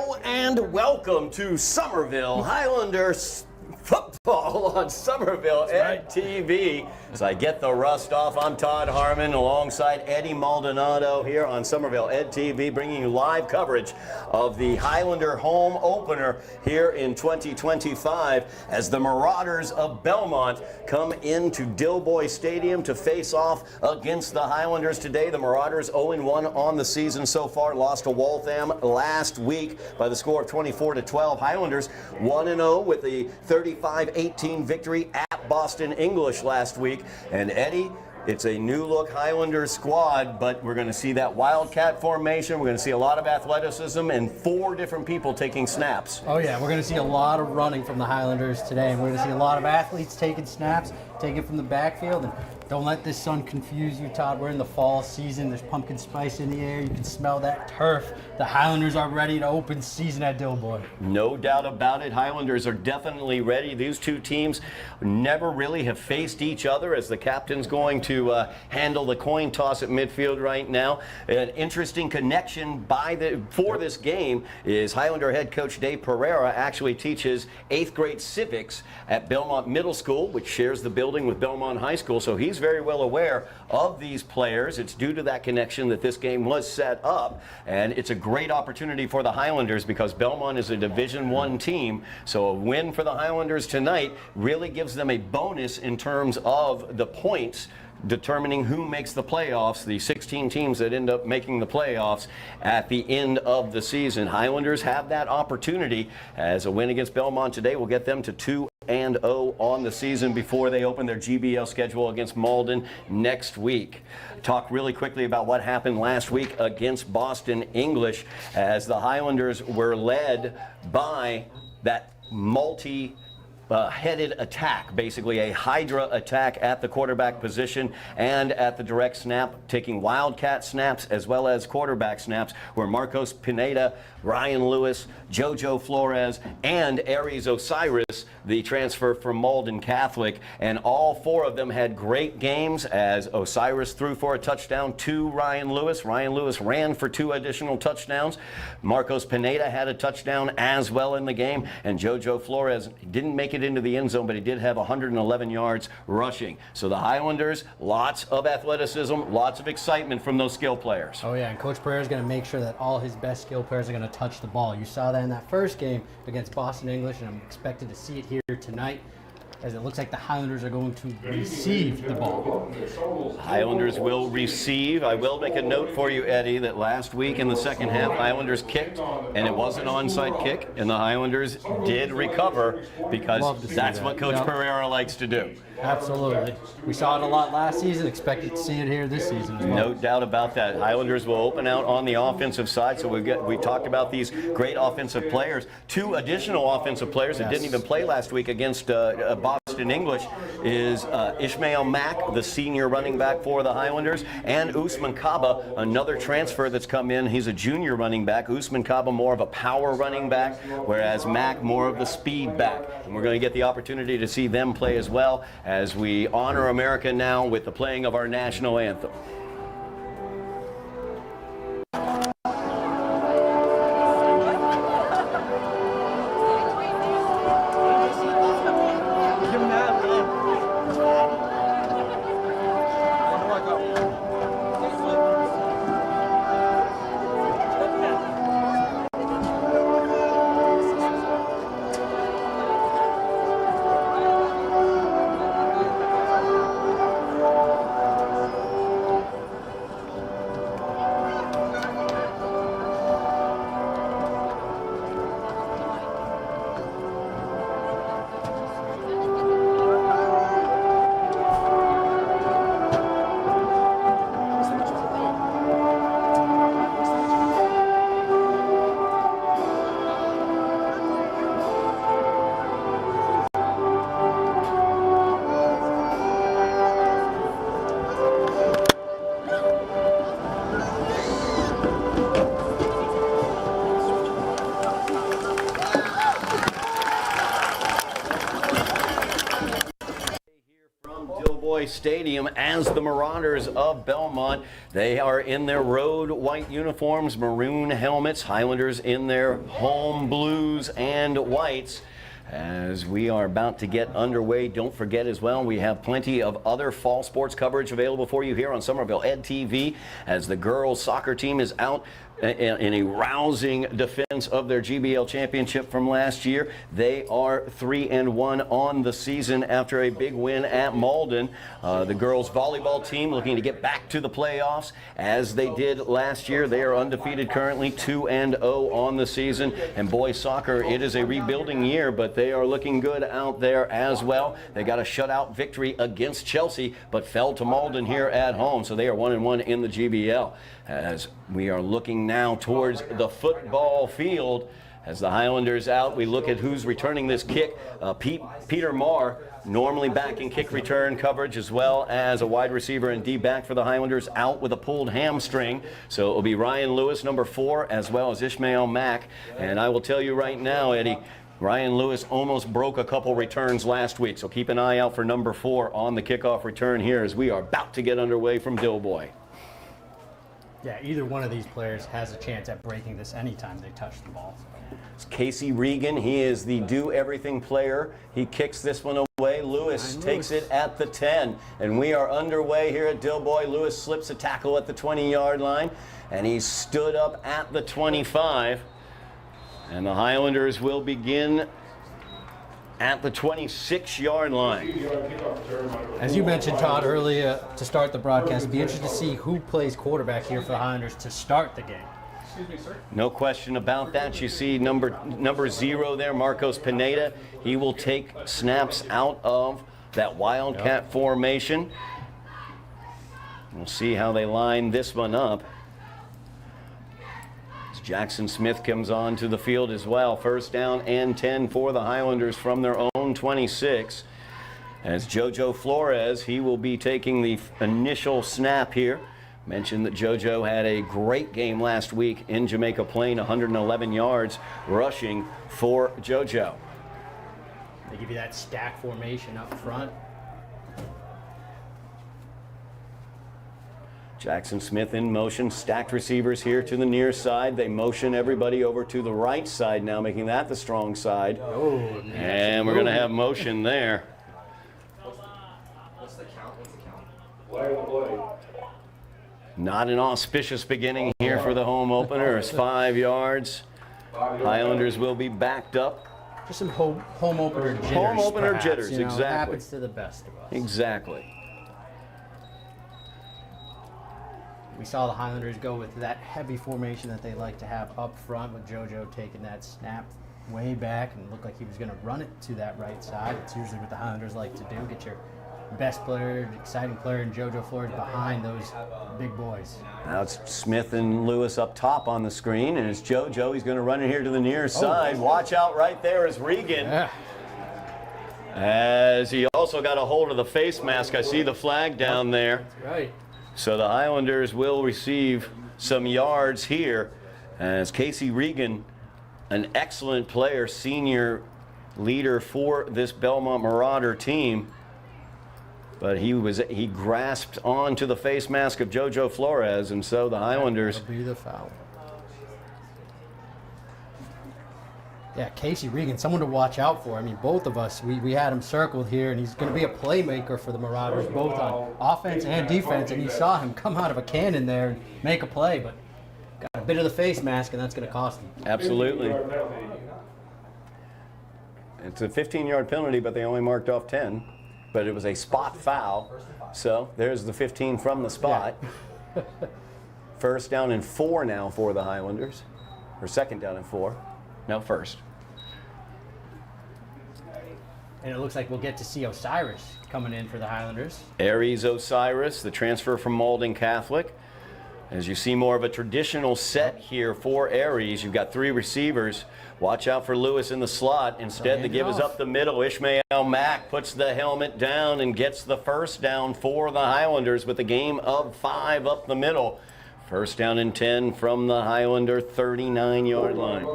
Hello and welcome to Somerville Highlanders football on Somerville TV. As I get the rust off, I'm Todd Harmon alongside Eddy Maldonado here on Somerville Ed TV, bringing you live coverage of the Highlander home opener here in 2025 as the Marauders of Belmont come into Dilboy Stadium to face off against the Highlanders today. The Marauders 0-1 on the season so far, lost to Waltham last week by the score of 24-12. Highlanders 1-0 with the 35-18 victory at Boston English last week. And Eddy, it's a new look Highlanders squad, but we're going to see that Wildcat formation. We're going to see a lot of athleticism and 4 different people taking snaps. Oh yeah, we're going to see a lot of running from the Highlanders today, and we're going to see a lot of athletes taking snaps, taking from the backfield. And don't let this sun confuse you, Todd. We're in the fall season. There's pumpkin spice in the air. You can smell that turf. The Highlanders are ready to open season at Dilboy. No doubt about it. Highlanders are definitely ready. These two teams never really have faced each other, as the captain's going to handle the coin toss at midfield right now. An interesting connection for this game is Highlander head coach Dave Pereira actually teaches 8th grade civics at Belmont Middle School, which shares the building with Belmont High School. So he's very well aware of these players. It's due to that connection that this game was set up, and it's a great opportunity for the Highlanders because Belmont is a Division I team. So a win for the Highlanders tonight really gives them a bonus in terms of the points determining who makes the playoffs, the 16 teams that end up making the playoffs at the end of the season. Highlanders have that opportunity, as a win against Belmont today will get them to 2-0 on the season before they open their GBL schedule against Malden next week. Talk really quickly about what happened last week against Boston English, as the Highlanders were led by that headed attack, basically a Hydra attack at the quarterback position and at the direct snap, taking wildcat snaps as well as quarterback snaps, where Marcos Pineda, Ryan Lewis, Jojo Flores, and Aries Osiris, the transfer from Malden Catholic, and all 4 of them had great games, as Osiris threw for a touchdown to Ryan Lewis. Ryan Lewis ran for 2 additional touchdowns. Marcos Pineda had a touchdown as well in the game, and Jojo Flores didn't make it into the end zone, but he did have 111 yards rushing. So the Highlanders, lots of athleticism, lots of excitement from those skill players. Oh yeah, and Coach Pereira is going to make sure that all his best skill players are going to touch the ball. You saw that in that first game against Boston English, and I'm expected to see it here tonight, as it looks like the Highlanders are going to receive the ball. Highlanders will receive. I will make a note for you, Eddy, that last week in the second half, Highlanders kicked, and it was an onside kick, and the Highlanders did recover because that's what Coach Pereira likes to do. Absolutely. We saw it a lot last season, expected to see it here this season as well. No doubt about that. Highlanders will open out on the offensive side, so we talked about these great offensive players. 2 additional offensive players that didn't even play last week against Boston English is Ishmael Mack, the senior running back for the Highlanders, and Usman Kaba, another transfer that's come in. He's a junior running back. Usman Kaba more of a power running back, whereas Mack more of the speed back. And we're going to get the opportunity to see them play as well, as we honor America now with the playing of our national anthem. Dilboy Stadium as the Marauders of Belmont. They are in their road white uniforms, maroon helmets, Highlanders in their home blues and whites. As we are about to get underway, don't forget as well, we have plenty of other fall sports coverage available for you here on Somerville Ed TV as the girls soccer team is out in a rousing defense of their GBL championship from last year. They are 3-1 on the season after a big win at Malden. The girls volleyball team looking to get back to the playoffs as they did last year. They are undefeated currently, 2-0 on the season. And boys soccer, it is a rebuilding year, but they are looking good out there as well. They got a shutout victory against Chelsea, but fell to Malden here at home. So they are 1-1 in the GBL. As we are looking now towards the football field, as the Highlanders out, we look at who's returning this kick. Peter Marr, normally back in kick return coverage, as well as a wide receiver and D-back for the Highlanders, out with a pulled hamstring. So it will be Ryan Lewis, number 4, as well as Ishmael Mack. And I will tell you right now, Eddie, Ryan Lewis almost broke a couple returns last week. So keep an eye out for number 4 on the kickoff return here as we are about to get underway from Dilboy. Yeah, either one of these players has a chance at breaking this anytime they touch the ball. It's Casey Regan. He is the do-everything player. He kicks this one away. Lewis takes it at the 10. And we are underway here at Dilboy. Lewis slips a tackle at the 20-yard line, and he's stood up at the 25. And the Highlanders will begin at the 26-yard line. As you mentioned, Todd, earlier to start the broadcast, it'd be interesting to see who plays quarterback here for the Highlanders to start the game. No question about that. You see number 0 there, Marcos Pineda. He will take snaps out of that Wildcat formation. We'll see how they line this one up. Jackson Smith comes on to the field as well. First down and 10 for the Highlanders from their own 26. As JoJo Flores, he will be taking the initial snap here. Mentioned that JoJo had a great game last week in Jamaica Plain, 111 yards rushing for JoJo. They give you that stack formation up front. Jackson Smith in motion, stacked receivers here to the near side. They motion everybody over to the right side now, making that the strong side. Oh, and we're going to have motion there. What's the count? Play. Not an auspicious beginning here for the home opener. It's 5 yards. Highlanders will be backed up. Just some home opener jitters. Home opener perhaps, jitters, you know, exactly. It happens to the best of us. Exactly. We saw the Highlanders go with that heavy formation that they like to have up front, with JoJo taking that snap way back and looked like he was going to run it to that right side. It's usually what the Highlanders like to do, get your best player, exciting player in JoJo Flores behind those big boys. Now it's Smith and Lewis up top on the screen, and it's JoJo. He's going to run it here to the near side. Watch out right there is Regan. Yeah. As he also got a hold of the face mask. I see the flag down there. That's right. So the Highlanders will receive some yards here as Casey Regan, an excellent player, senior leader for this Belmont Marauder team. But he grasped onto the face mask of JoJo Flores, and so the Highlanders. That'll be the foul. Yeah, Casey Regan, someone to watch out for. I mean, both of us, we had him circled here, and he's going to be a playmaker for the Marauders, both on offense and defense. And you saw him come out of a cannon there and make a play, but got a bit of the face mask, and that's going to cost him. Absolutely. It's a 15-yard penalty, but they only marked off 10. But it was a spot foul, so there's the 15 from the spot. Yeah. First down and 4 now for the Highlanders, or second down and 4. No, first. And it looks like we'll get to see Osiris coming in for the Highlanders. Aries Osiris, the transfer from Malden Catholic. As you see more of a traditional set here for Aries, you've got 3 receivers. Watch out for Lewis in the slot. Instead, the give is up the middle. Ishmael Mack puts the helmet down and gets the first down for the Highlanders with a game of 5 up the middle. First down and 10 from the Highlander 39-yard line.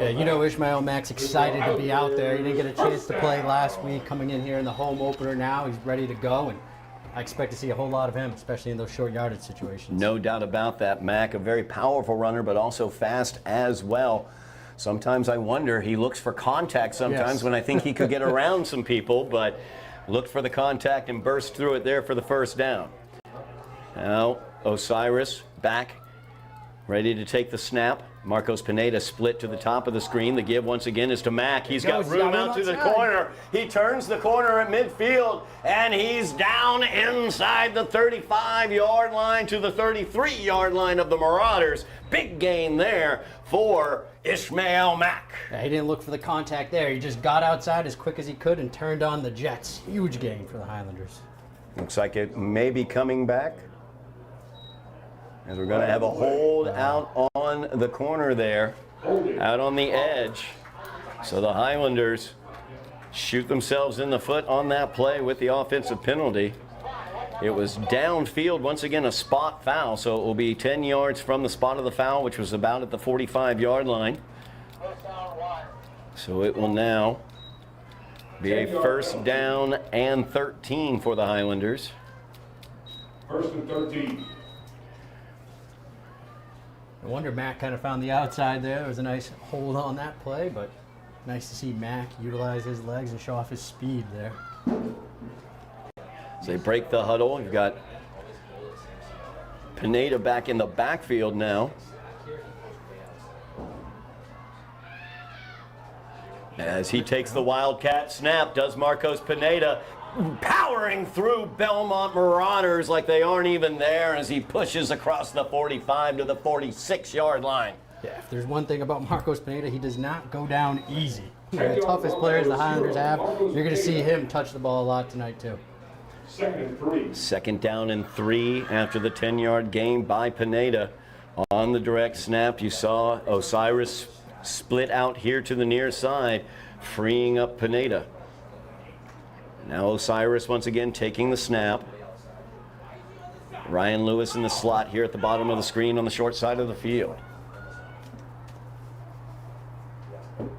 Yeah, you know Ishmael Mack's excited to be out there. He didn't get a chance to play last week. Coming in here in the home opener now, he's ready to go, and I expect to see a whole lot of him, especially in those short yardage situations. No doubt about that. Mack, a very powerful runner, but also fast as well. Sometimes I wonder, he looks for contact sometimes when I think he could get around some people, but looked for the contact and burst through it there for the first down. Now Osiris back, ready to take the snap. Marcos Pineda split to the top of the screen. The give once again is to Mack. He's got room out to the corner. He turns the corner at midfield, and he's down inside the 35-yard line to the 33-yard line of the Marauders. Big gain there for Ishmael Mack. Yeah, he didn't look for the contact there. He just got outside as quick as he could and turned on the Jets. Huge gain for the Highlanders. Looks like it may be coming back, as we're going to have a hold out on the corner there, out on the edge. So the Highlanders shoot themselves in the foot on that play with the offensive penalty. It was downfield, once again a spot foul, so it will be 10 yards from the spot of the foul, which was about at the 45-yard line. So it will now be a first down and 13 for the Highlanders. First and 13. No wonder Mack kind of found the outside there. There was a nice hold on that play, but nice to see Mack utilize his legs and show off his speed there. As they break the huddle, you've got Pineda back in the backfield now. As he takes the Wildcat snap, does Marcos Pineda, powering through Belmont Marauders like they aren't even there as he pushes across the 45 to the 46-yard line. Yeah, if there's one thing about Marcos Pineda, he does not go down easy. The toughest players the Highlanders have, you're going to see him touch the ball a lot tonight too. Second and 3. Second down and 3 after the 10-yard gain by Pineda. On the direct snap, you saw Osiris split out here to the near side, freeing up Pineda. Now Osiris once again taking the snap. Ryan Lewis in the slot here at the bottom of the screen on the short side of the field.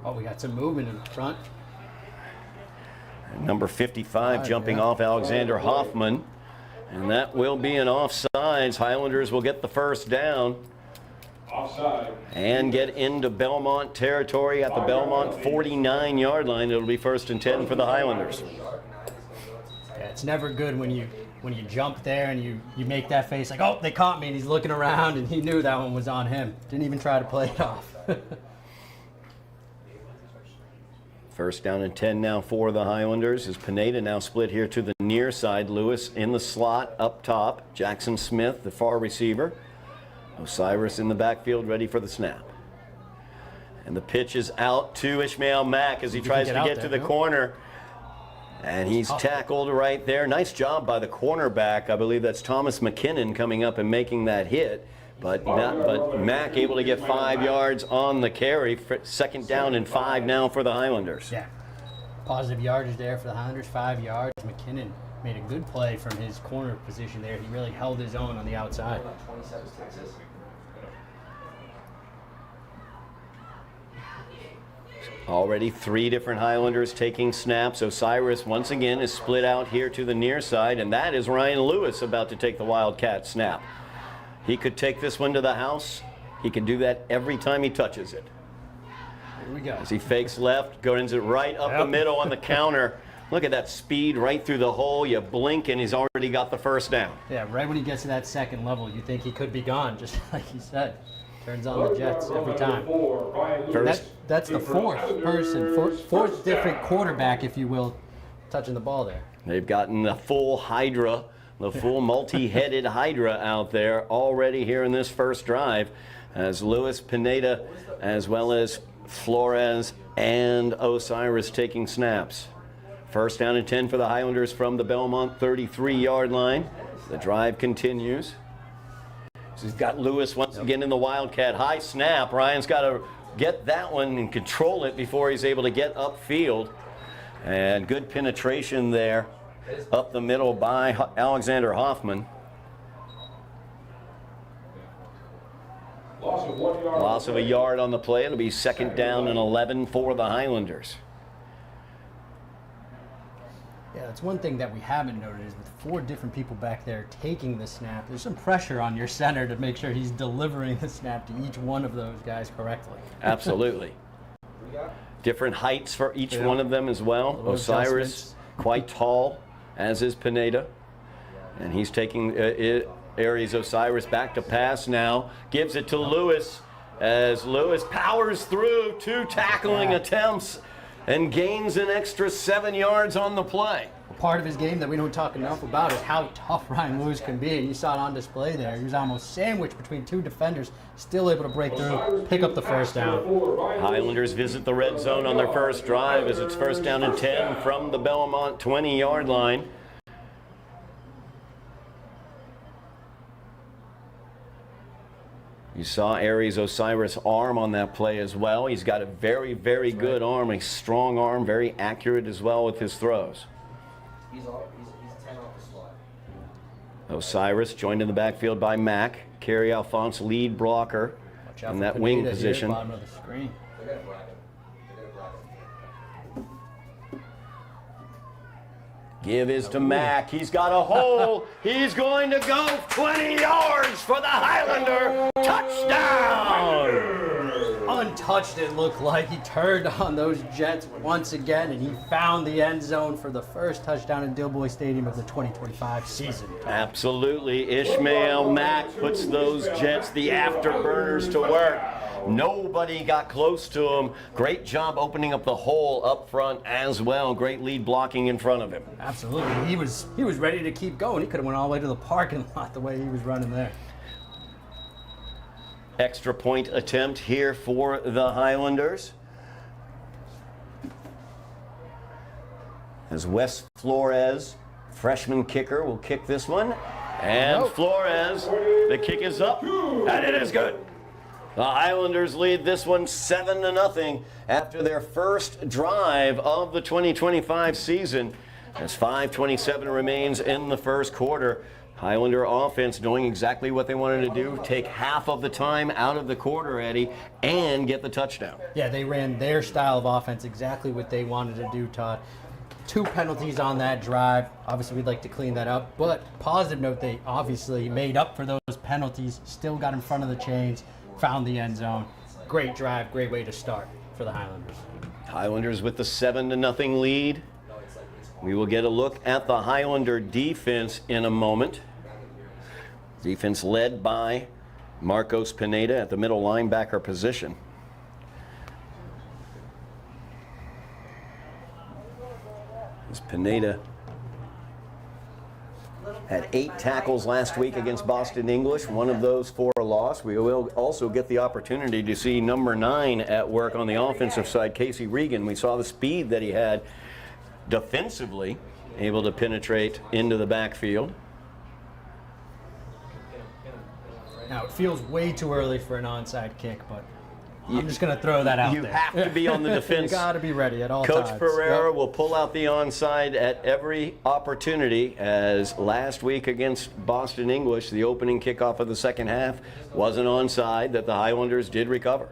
Oh, we got some movement in front. Number 55 jumping off Alexander Hoffman. And that will be an offsides. Highlanders will get the first down. Offside. And get into Belmont territory at the Belmont 49-yard line. It'll be first and 10 for the Highlanders. Yeah, it's never good when you jump there and you make that face like, oh, they caught me, and he's looking around and he knew that one was on him. Didn't even try to play it off. First down and 10 now for the Highlanders as Pineda now split here to the near side. Lewis in the slot up top. Jackson Smith, the far receiver. Osiris in the backfield ready for the snap. And the pitch is out to Ishmael Mack as he tries to get to the corner. And he's tackled right there. Nice job by the cornerback. I believe that's Thomas McKinnon coming up and making that hit. But Mack able to get 5 yards on the carry. Second down and 5 now for the Highlanders. Yeah. Positive yardage there for the Highlanders, 5 yards. McKinnon made a good play from his corner position there. He really held his own on the outside. Already 3 different Highlanders taking snaps. Osiris once again is split out here to the near side, and that is Ryan Lewis about to take the Wildcat snap. He could take this one to the house. He can do that every time he touches it. Here we go. As he fakes left, goes it right up the middle on the counter. Look at that speed right through the hole. You blink and he's already got the first down. Yeah, right when he gets to that second level, you think he could be gone, just like he said. Turns on the Jets every time. That's the fourth different quarterback, if you will, touching the ball there. They've gotten the full Hydra, the full multi-headed Hydra out there already here in this first drive, as Lewis, Pineda, as well as Flores and Osiris taking snaps. First down and 10 for the Highlanders from the Belmont 33-yard line. The drive continues. So he's got Lewis once again in the Wildcat. High snap. Ryan's got to get that one and control it before he's able to get upfield. And good penetration there up the middle by Alexander Hoffman. of 1 yard. Loss of a yard on the play. It'll be second down and 11 for the Highlanders. Yeah, that's one thing that we haven't noted is with 4 different people back there taking the snap, there's some pressure on your center to make sure he's delivering the snap to each one of those guys correctly. Absolutely. Different heights for each one of them as well. Little Osiris, adjustments. quite tall, as is Pineda. And he's taking Aries Osiris back to pass now. Gives it to Lewis as Lewis powers through 2 tackling attempts and gains an extra 7 yards on the play. Part of his game that we don't talk enough about is how tough Ryan Lewis can be, and you saw it on display there. He was almost sandwiched between 2 defenders, still able to break through, pick up the first down. Highlanders visit the red zone on their first drive as it's first down and 10 from the Belmont 20-yard line. You saw Aries Osiris' arm on that play as well. He's got a very, very good arm, a strong arm, very accurate as well with his throws. He's 10 off the slot. Osiris joined in the backfield by Mack. Kerry Alphonse, lead blocker Watch out in for that Pineda wing here, position. bottom of the screen. They're going to black him. They're going to black him. Give is to Mack. He's got a hole. He's going to go 20 yards for the Highlander. Touchdown! Untouched, it looked like. He turned on those Jets once again, and he found the end zone for the first touchdown in Dilboy Stadium of the 2025 season. Absolutely. Ishmael Mack puts those Jets, the afterburners, to work. Nobody got close to him. Great job opening up the hole up front as well. Great lead blocking in front of him. Absolutely. He was ready to keep going. He could have went all the way to the parking lot the way he was running there. Extra point attempt here for the Highlanders. As Wes Flores, freshman kicker, will kick this one. And Flores, the kick is up, and it is good. The Highlanders lead this one 7-0 after their first drive of the 2025 season. As 5:27 remains in the first quarter. Highlander offense knowing exactly what they wanted to do, take half of the time out of the quarter, Eddie, and get the touchdown. Yeah, they ran their style of offense, exactly what they wanted to do, Todd. 2 penalties on that drive. Obviously, we'd like to clean that up. But positive note, they obviously made up for those penalties, still got in front of the chains, found the end zone. Great drive, great way to start for the Highlanders. Highlanders with the 7-0 lead. We will get a look at the Highlander defense in a moment. Defense led by Marcos Pineda at the middle linebacker position. As Pineda had 8 tackles last week against Boston English, one of those for a loss. We will also get the opportunity to see number 9 at work on the offensive side, Casey Regan. We saw the speed that he had defensively, able to penetrate into the backfield. Now, it feels way too early for an onside kick, but I'm just going to throw that out You there. have to be on the defense. You got to be ready at all times. Coach Pereira Yep. will pull out the onside at every opportunity, as last week against Boston English, the opening kickoff of the second half was an onside that the Highlanders did recover.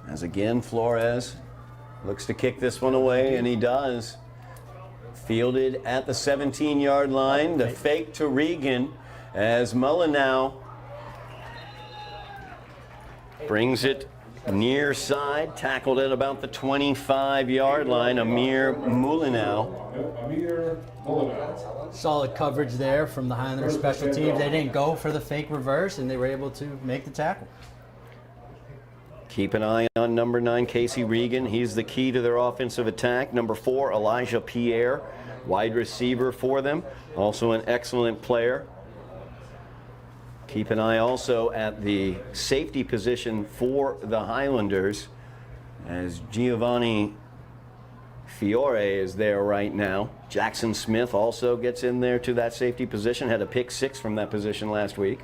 As again, Flores looks to kick this one away, and he does. Fielded at the 17-yard line. The fake to Regan as Maldonado brings it near side. Tackled at about the 25-yard line. Amir Maldonado. Solid coverage there from the Highlander special teams. They didn't go for the fake reverse, and they were able to make the tackle. Keep an eye on number 9, Casey Regan. He's the key to their offensive attack. Number 4, Elijah Pierre, wide receiver for them. Also an excellent player. Keep an eye also at the safety position for the Highlanders, as Giovanni Fiore is there right now. Jackson Smith also gets in there to that safety position. Had a pick 6 from that position last week.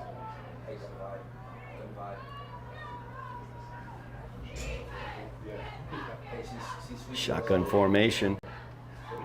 Shotgun formation.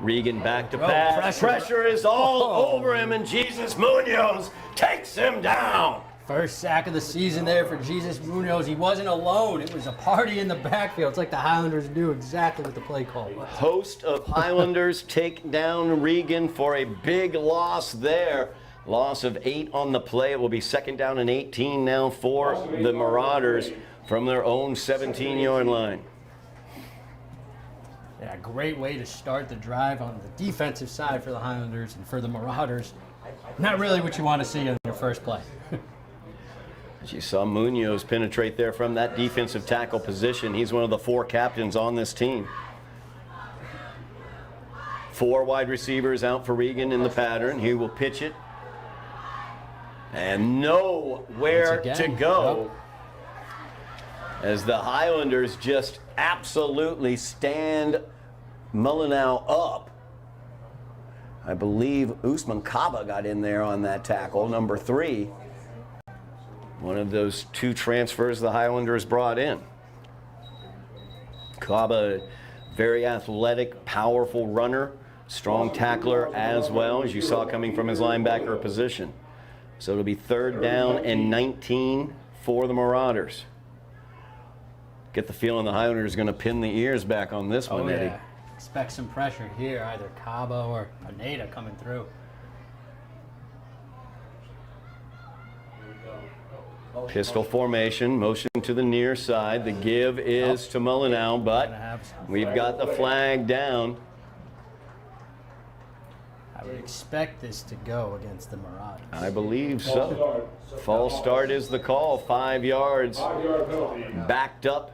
Regan back to Oh, pass. pressure. Pressure is all over him, and Jesus Munoz takes him down. First sack of the season there for Jesus Munoz. He wasn't alone. It was a party in the backfield. It's like the Highlanders knew exactly what the play call was. Host of Highlanders take down Regan for a big loss there. Loss of 8 on the play. It will be 2nd down and 18 now for the Marauders from their own 17-yard line. Yeah, great way to start the drive on the defensive side for the Highlanders and for the Marauders. Not really what you want to see in your first play. As you saw Munoz penetrate there from that defensive tackle position. He's one of the 4 captains on this team. 4 wide receivers out for Regan in the pattern. He will pitch it. And nowhere to go. As the Highlanders just absolutely stand Maldonado up. I believe Usman Kaba got in there on that tackle, number 3. One of those 2 transfers the Highlanders brought in. Kaba, very athletic, powerful runner, strong tackler as well, as you saw coming from his linebacker position. So it'll be 3rd down and 19 for the Marauders. Get the feeling the Highlanders are going to pin the ears back on this one, Eddie. Yeah. Expect some pressure here, either Cabo or Pineda coming through. Pistol formation, motion to the near side. The give is to Maldonado, but we've got the flag down. I would expect this to go against the Marauders. I believe so. False start is the call. 5 yards. 5-yard penalty. Backed up.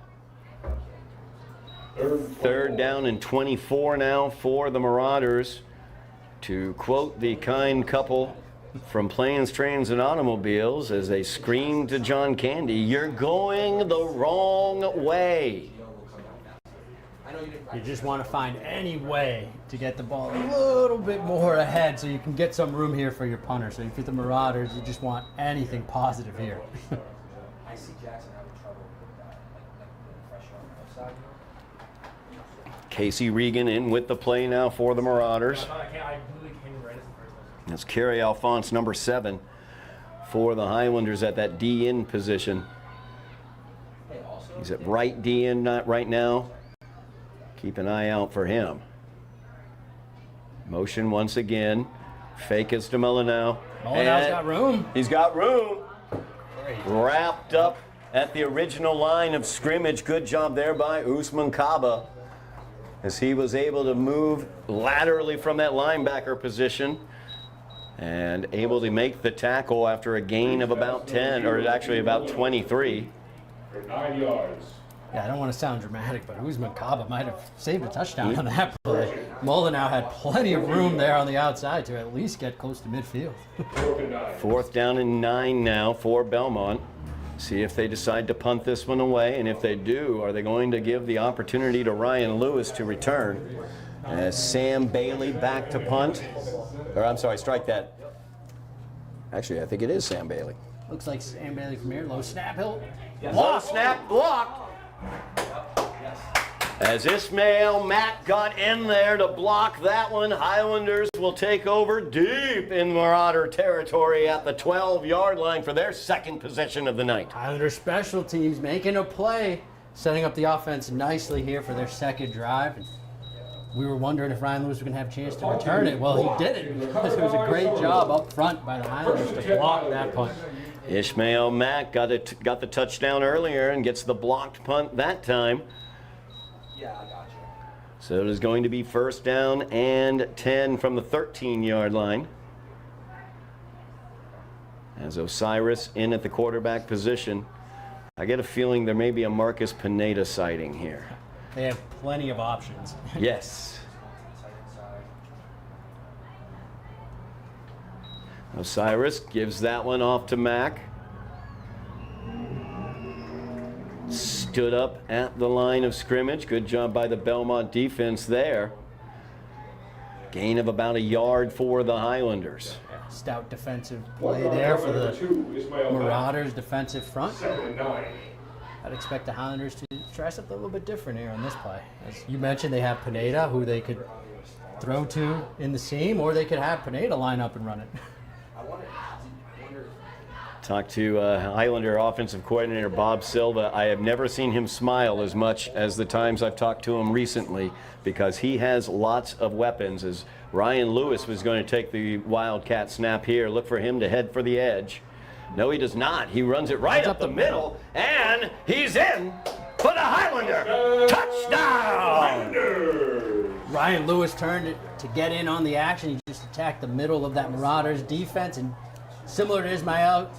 3rd down and 24 now for the Marauders. To quote the kind couple from Planes, Trains, and Automobiles as they scream to John Candy, "You're going the wrong way." You just want to find any way to get the ball a little bit more ahead so you can get some room here for your punter. So if you're the Marauders, you just want anything positive here. I see Jackson having trouble with that, like pressure on the outside. Casey Regan in with the play now for the Marauders. That's Kerry Alphonse, number 7, for the Highlanders at that D-end position. He's at right D-end right now. Keep an eye out for him. Motion once again. Fake is to Maldonado. Maldonado's got room. He's got room. Wrapped up at the original line of scrimmage. Good job there by Usman Kaba, as he was able to move laterally from that linebacker position and able to make the tackle after a gain of about 10, or actually about 23. For 9 yards. Yeah, I don't want to sound dramatic, but Usman Kaba might have saved a touchdown on that play. Maldonado had plenty of room there on the outside to at least get close to midfield. 4th and 9. 4th down and 9 now for Belmont. See if they decide to punt this one away, and if they do, are they going to give the opportunity to Ryan Lewis to return? As Sam Bailey back to punt. Or I'm sorry, strike that. Actually, I think it is Sam Bailey. Looks like Sam Bailey from here. Low snap, Hill. Low snap blocked. As Ismail Matt got in there to block that one, Highlanders will take over deep in Marauder territory at the 12-yard line for their 2nd possession of the night. Highlanders special teams making a play, setting up the offense nicely here for their 2nd drive. And we were wondering if Ryan Lewis was going to have a chance to return it. Well, he did it, because it was a great job up front by the Highlanders to block that punt. Ishmael Mack got the touchdown earlier and gets the blocked punt that time. Yeah, I got you. So it is going to be 1st down and 10 from the 13-yard line. As Osiris in at the quarterback position. I get a feeling there may be a Marcus Pineda sighting here. They have plenty of options. Yes. Osiris gives that one off to Mack. Stood up at the line of scrimmage. Good job by the Belmont defense there. Gain of about 1 yard for the Highlanders. Stout defensive play there for the Marauders defensive front. 2nd and 9. I'd expect the Highlanders to try something a little bit different here on this play. As you mentioned, they have Pineda, who they could throw to in the seam, or they could have Pineda line up and run it. I wonder. Talked to Highlander offensive coordinator Bob Silva. I have never seen him smile as much as the times I've talked to him recently, because he has lots of weapons. As Ryan Lewis was going to take the Wildcat snap here, look for him to head for the edge. No, he does not. He runs it right up the middle, and he's in for the Highlander. Touchdown! Ryan Lewis turned it to get in on the action. He just attacked the middle of that Marauders defense, and similar to Ismael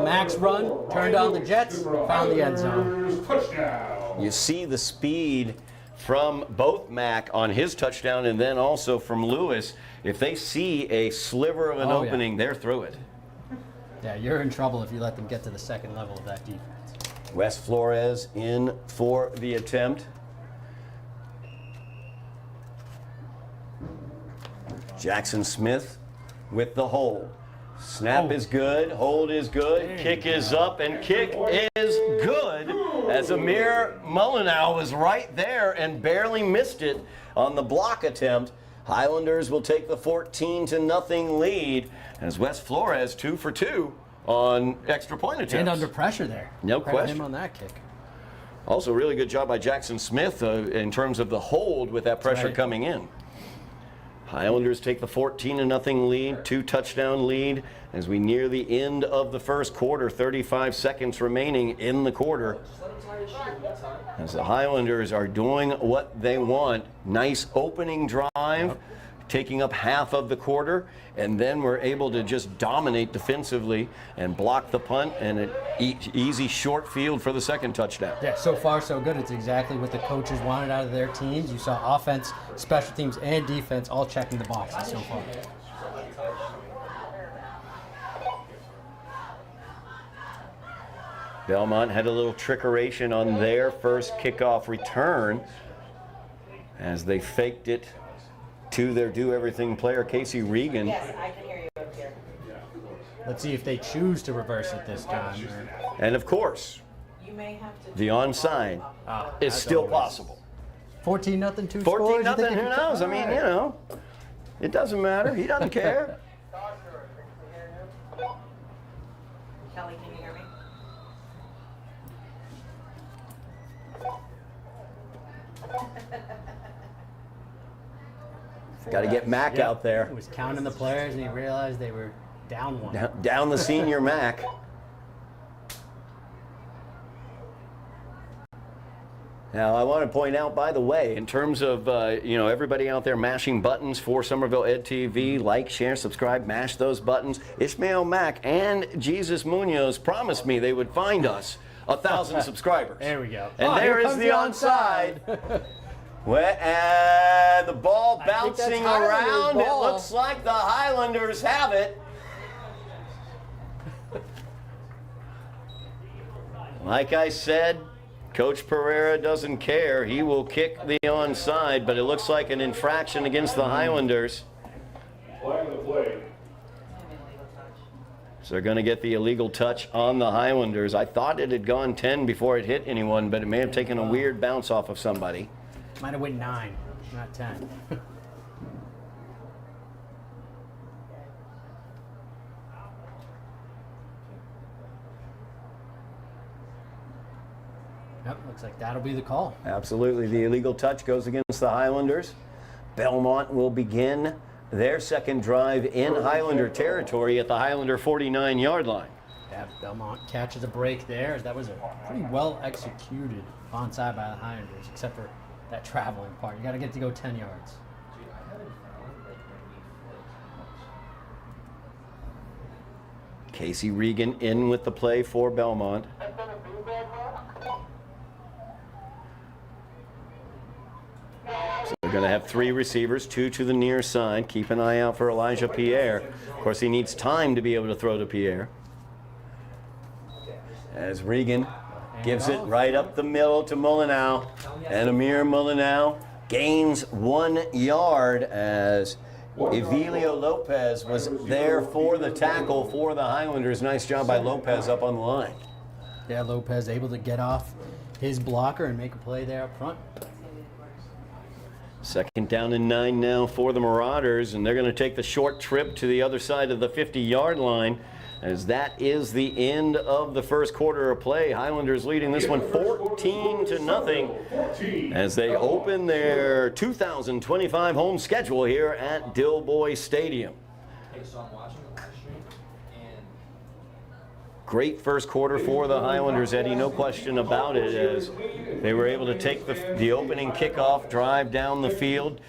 Mack's run, turned on the Jets, found the end zone. Touchdown. You see the speed from both Mack on his touchdown, and then also from Lewis. If they see a sliver of an opening, they're through it. Yeah, you're in trouble if you let them get to the second level of that defense. Wes Flores in for the attempt. Jackson Smith with the hold. Snap is good, hold is good, kick is up, and kick is good, as Amir Maldonado was right there and barely missed it on the block attempt. Highlanders will take the 14-0 lead, as Wes Flores 2 for 2 on extra point attempts. And under pressure there. No Credit question. him on that kick. Also, really good job by Jackson Smith in terms of the hold with that pressure coming in. Highlanders take the 14-0 lead, 2-touchdown lead as we near the end of the first quarter. 35 seconds remaining in the quarter. As the Highlanders are doing what they want. Nice opening drive, taking up half of the quarter, and then we're able to just dominate defensively and block the punt, and an easy short field for the second touchdown. Yeah, so far so good. It's exactly what the coaches wanted out of their teams. You saw offense, special teams, and defense all checking the boxes so far. Belmont had a little trickeration on their first kickoff return as they faked it to their do-everything player, Casey Regan. Yes, I can hear you up here. Let's see if they choose to reverse it this time. And of course, You may have to. the onside is that's still always- possible. 14-0, 2 scores. 14-0, You who think knows? I mean, you know, it doesn't matter. He doesn't care. Kelly, can you hear me? Got to get Mack out there. He was counting the players and he realized they were down one. Down the senior Mack. Now, I want to point out, by the way, in terms of, everybody out there mashing buttons for Somerville Ed TV, like, share, subscribe, mash those buttons. Ishmael Mack and Jesus Munoz promised me they would find us 1,000 subscribers. There we go. And Oh, there here is comes the onside. And the ball I think that's bouncing Highlanders' around. It ball. looks like the Highlanders have it. Like I said, Coach Pereira doesn't care. He will kick the onside, but it looks like an infraction against the Highlanders. Flag the play. So they're going to get the illegal touch on the Highlanders. I thought it had gone 10 before it hit anyone, but it may have taken a weird bounce off of somebody. Might have went 9, not 10. Yep, looks like that'll be the call. Absolutely. The illegal touch goes against the Highlanders. Belmont will begin their second drive in Highlander territory at the Highlander 49-yard line. Yeah, Belmont catches a break there. As that was a pretty well executed onside by the Highlanders, except for that traveling part. You got to get to go 10 yards. Casey Regan in with the play for Belmont. So they're going to have 3 receivers, 2 to the near side. Keep an eye out for Elijah Pierre. Of course, he needs time to be able to throw to Pierre. As Regan gives it right up the middle to Maldonado. And Amir Maldonado gains 1 yard as Evelio Lopez was there for the tackle for the Highlanders. Nice job by Lopez up on the line. Yeah, Lopez able to get off his blocker and make a play there up front. Second down and 9 now for the Marauders, and they're going to take the short trip to the other side of the 50-yard line, as that is the end of the first quarter of play. Highlanders leading this one 14-0 as they open their 2025 home schedule here at Dilboy Stadium. Hey, so I'm watching the live stream, and Great first quarter for the Highlanders, Eddie, no question about it, as they were able to take the opening kickoff drive down the field,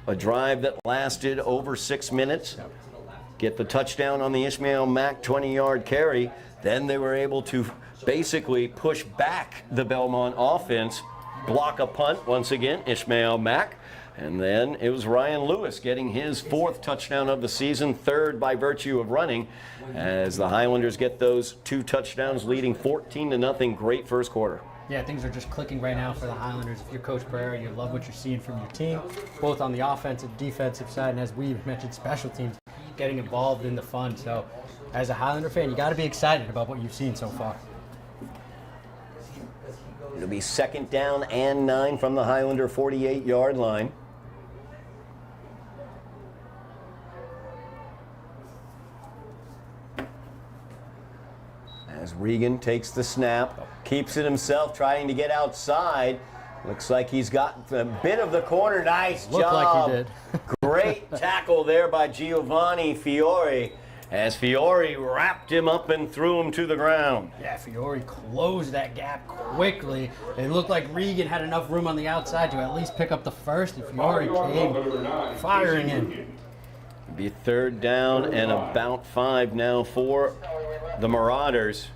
a drive that lasted over 6 minutes, get the touchdown on the Ishmael Mack 20-yard carry. Then they were able to basically push back the Belmont offense, block a punt once again, Ishmael Mack. And then it was Ryan Lewis getting his 4th touchdown of the season, 3rd by virtue of running, as the Highlanders get those 2 touchdowns, leading 14-0. Great first quarter. Yeah, things are just clicking right now for the Highlanders. If you're Coach Pereira, you love what you're seeing from your team, both on the offensive, defensive side, and as we mentioned, special teams, getting involved in the fun. So as a Highlander fan, you got to be excited about what you've seen so far. It'll be 2nd down and 9 from the Highlander 48-yard line. As Regan takes the snap, keeps it himself, trying to get outside. Looks like he's got a bit of the corner. Nice Looked job. like he did. Great tackle there by Giovanni Fiore, as Fiore wrapped him up and threw him to the ground. Yeah, Fiore closed that gap quickly. It looked like Regan had enough room on the outside to at least pick up the first, and Fiore came firing in. Be 3rd down and about 5 now for the Marauders.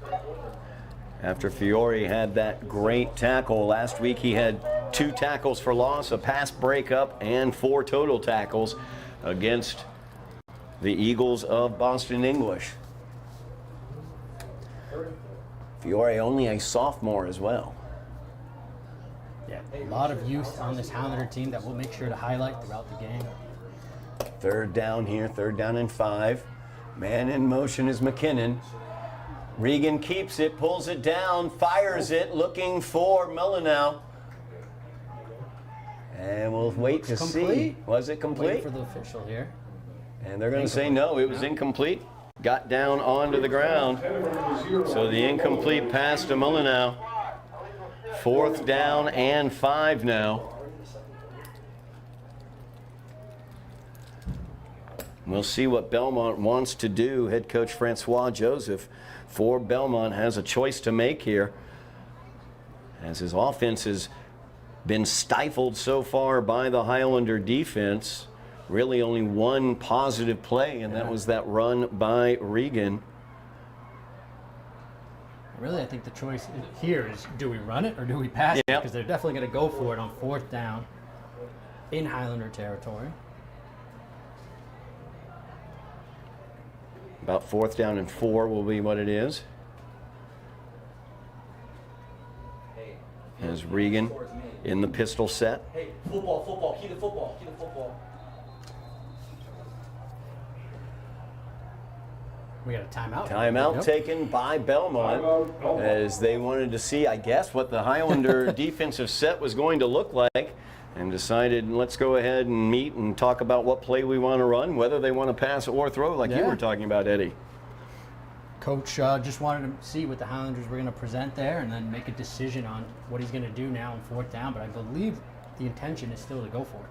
After Fiore had that great tackle last week, he had 2 tackles for loss, a pass breakup, and 4 total tackles against the Eagles of Boston English. Fiore only a sophomore as well. Yeah, a lot of youth on this Highlander team that we'll make sure to highlight throughout the game. 3rd down here, 3rd down and 5. Man in motion is McKinnon. Regan keeps it, pulls it down, fires it, looking for Maldonado. And we'll wait to see. Was it complete? Waiting for the official here. And they're going to say no, it was incomplete. Got down onto the ground. So the incomplete pass to Maldonado. 4th down and 5 now. We'll see what Belmont wants to do. Head coach Francois Joseph for Belmont has a choice to make here, as his offense has been stifled so far by the Highlander defense. Really only one positive play, and that was that run by Regan. Really, I think the choice here is, do we run it or do we pass it? Yep. Because they're definitely going to go for it on 4th down in Highlander territory. About 4th down and 4 will be what it is. As Regan in the pistol set. hey, football, key to football, key to football. We got a timeout. Timeout Yep. taken by Belmont, as they wanted to see, I guess, what the Highlander defensive set was going to look like, and decided, let's go ahead and meet and talk about what play we want to run, whether they want to pass or throw, like you Yeah. were talking about, Eddie. Coach just wanted to see what the Highlanders were going to present there and then make a decision on what he's going to do now on 4th down, but I believe the intention is still to go for it.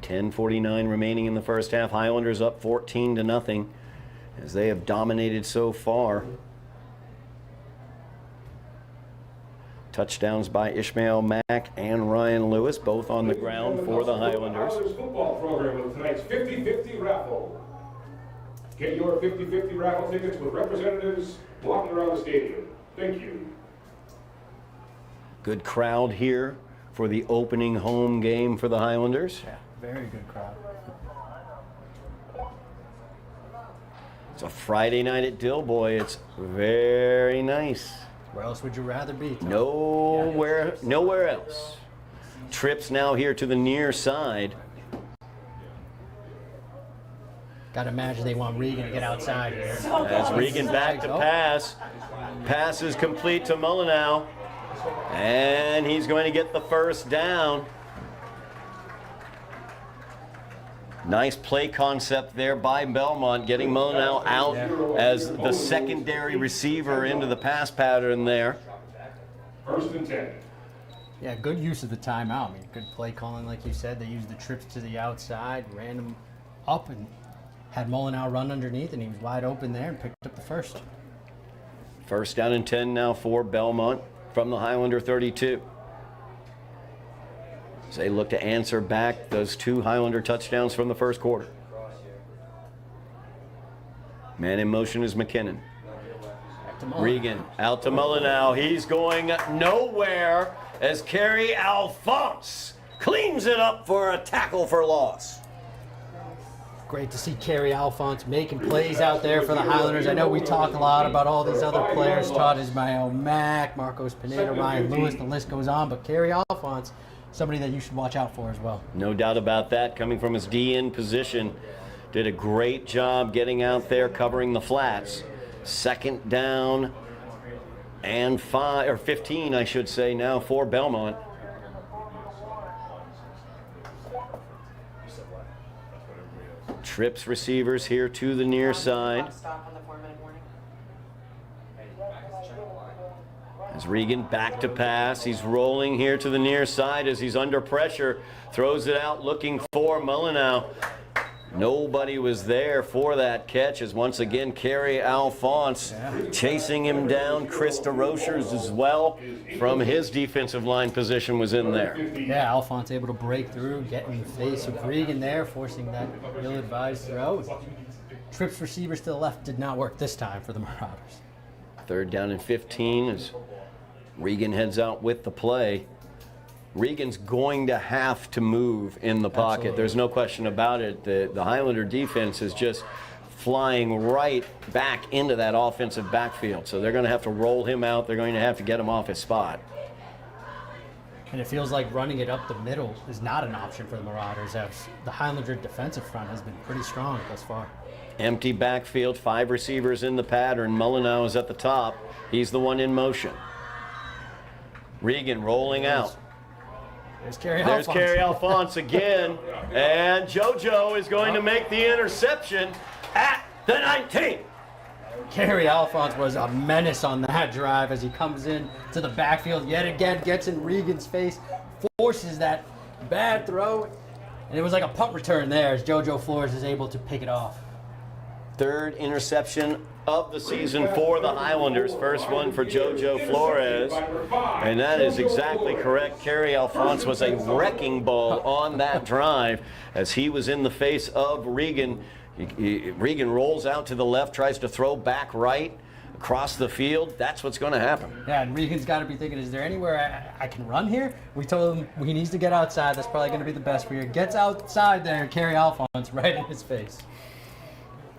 10:49 remaining in the first half. Highlanders up 14-0, as they have dominated so far. Touchdowns by Ishmael Mack and Ryan Lewis, both on the ground for the Highlanders. Football program with tonight's 50-50 raffle. Get your 50-50 raffle tickets with representatives walking around the stadium. Thank you. Good crowd here for the opening home game for the Highlanders. Yeah, very good crowd. It's a Friday night at Dilboy. It's very nice. Where else would you rather be? Todd? Nowhere else. Trips now here to the near side. Got to imagine they want Regan to get outside here. As Regan back to pass. Pass is complete to Maldonado. And he's going to get the first down. Nice play concept there by Belmont, getting Maldonado out as the secondary receiver into the pass pattern there. 1st and 10. Yeah, good use of the timeout. I mean, good play calling, like you said. They used the trips to the outside, ran him up, and had Maldonado run underneath, and he was wide open there and picked up the first. 1st down and 10 now for Belmont from the Highlander 32. As they look to answer back those 2 Highlander touchdowns from the first quarter. Man in motion is McKinnon. Regan out to Maldonado. He's going nowhere as Kerry Alphonse cleans it up for a tackle for loss. Great to see Kerry Alphonse making plays out there for the Highlanders. I know we talk a lot about all these other players, Todd Ismail Mack, Marcos Pineda, Ryan Lewis, the list goes on, but Kerry Alphonse, somebody that you should watch out for as well. No doubt about that. Coming from his DN position, did a great job getting out there covering the flats. 2nd down and 15, I should say, now for Belmont. Trips receivers here to the near side. Stop on the 4-minute warning. As Regan back to pass, he's rolling here to the near side as he's under pressure. Throws it out looking for Maldonado. Nobody was there for that catch as once again Kerry Alphonse chasing him down. Chris DeRochers as well from his defensive line position was in there. Yeah, Alphonse able to break through, get in the face of Regan there, forcing that ill-advised throw. Trips receiver to the left did not work this time for the Marauders. 3rd down and 15 as Regan heads out with the play. Regan's going to have to move in the pocket. Absolutely. There's no question about it. The Highlander defense is just flying right back into that offensive backfield. So they're going to have to roll him out. They're going to have to get him off his spot. And it feels like running it up the middle is not an option for the Marauders, as the Highlander defensive front has been pretty strong thus far. Empty backfield, 5 receivers in the pattern. Maldonado is at the top. He's the one in motion. Regan rolling out. There's Kerry There's Alphonse. Kerry Alphonse again. And JoJo is going to make the interception at the 19. Kerry Alphonse was a menace on that drive as he comes in to the backfield yet again, gets in Regan's face, forces that bad throw, and it was like a punt return there as JoJo Flores is able to pick it off. 3rd interception of the season for the Highlanders. First one for JoJo Flores. And that is exactly correct. Kerry Alphonse was a wrecking ball on that drive as he was in the face of Regan. Regan rolls out to the left, tries to throw back right across the field. That's what's going to happen. Yeah, and Regan's got to be thinking, is there anywhere I can run here? We told him he needs to get outside. That's probably going to be the best for you. Gets outside there, Kerry Alphonse right in his face.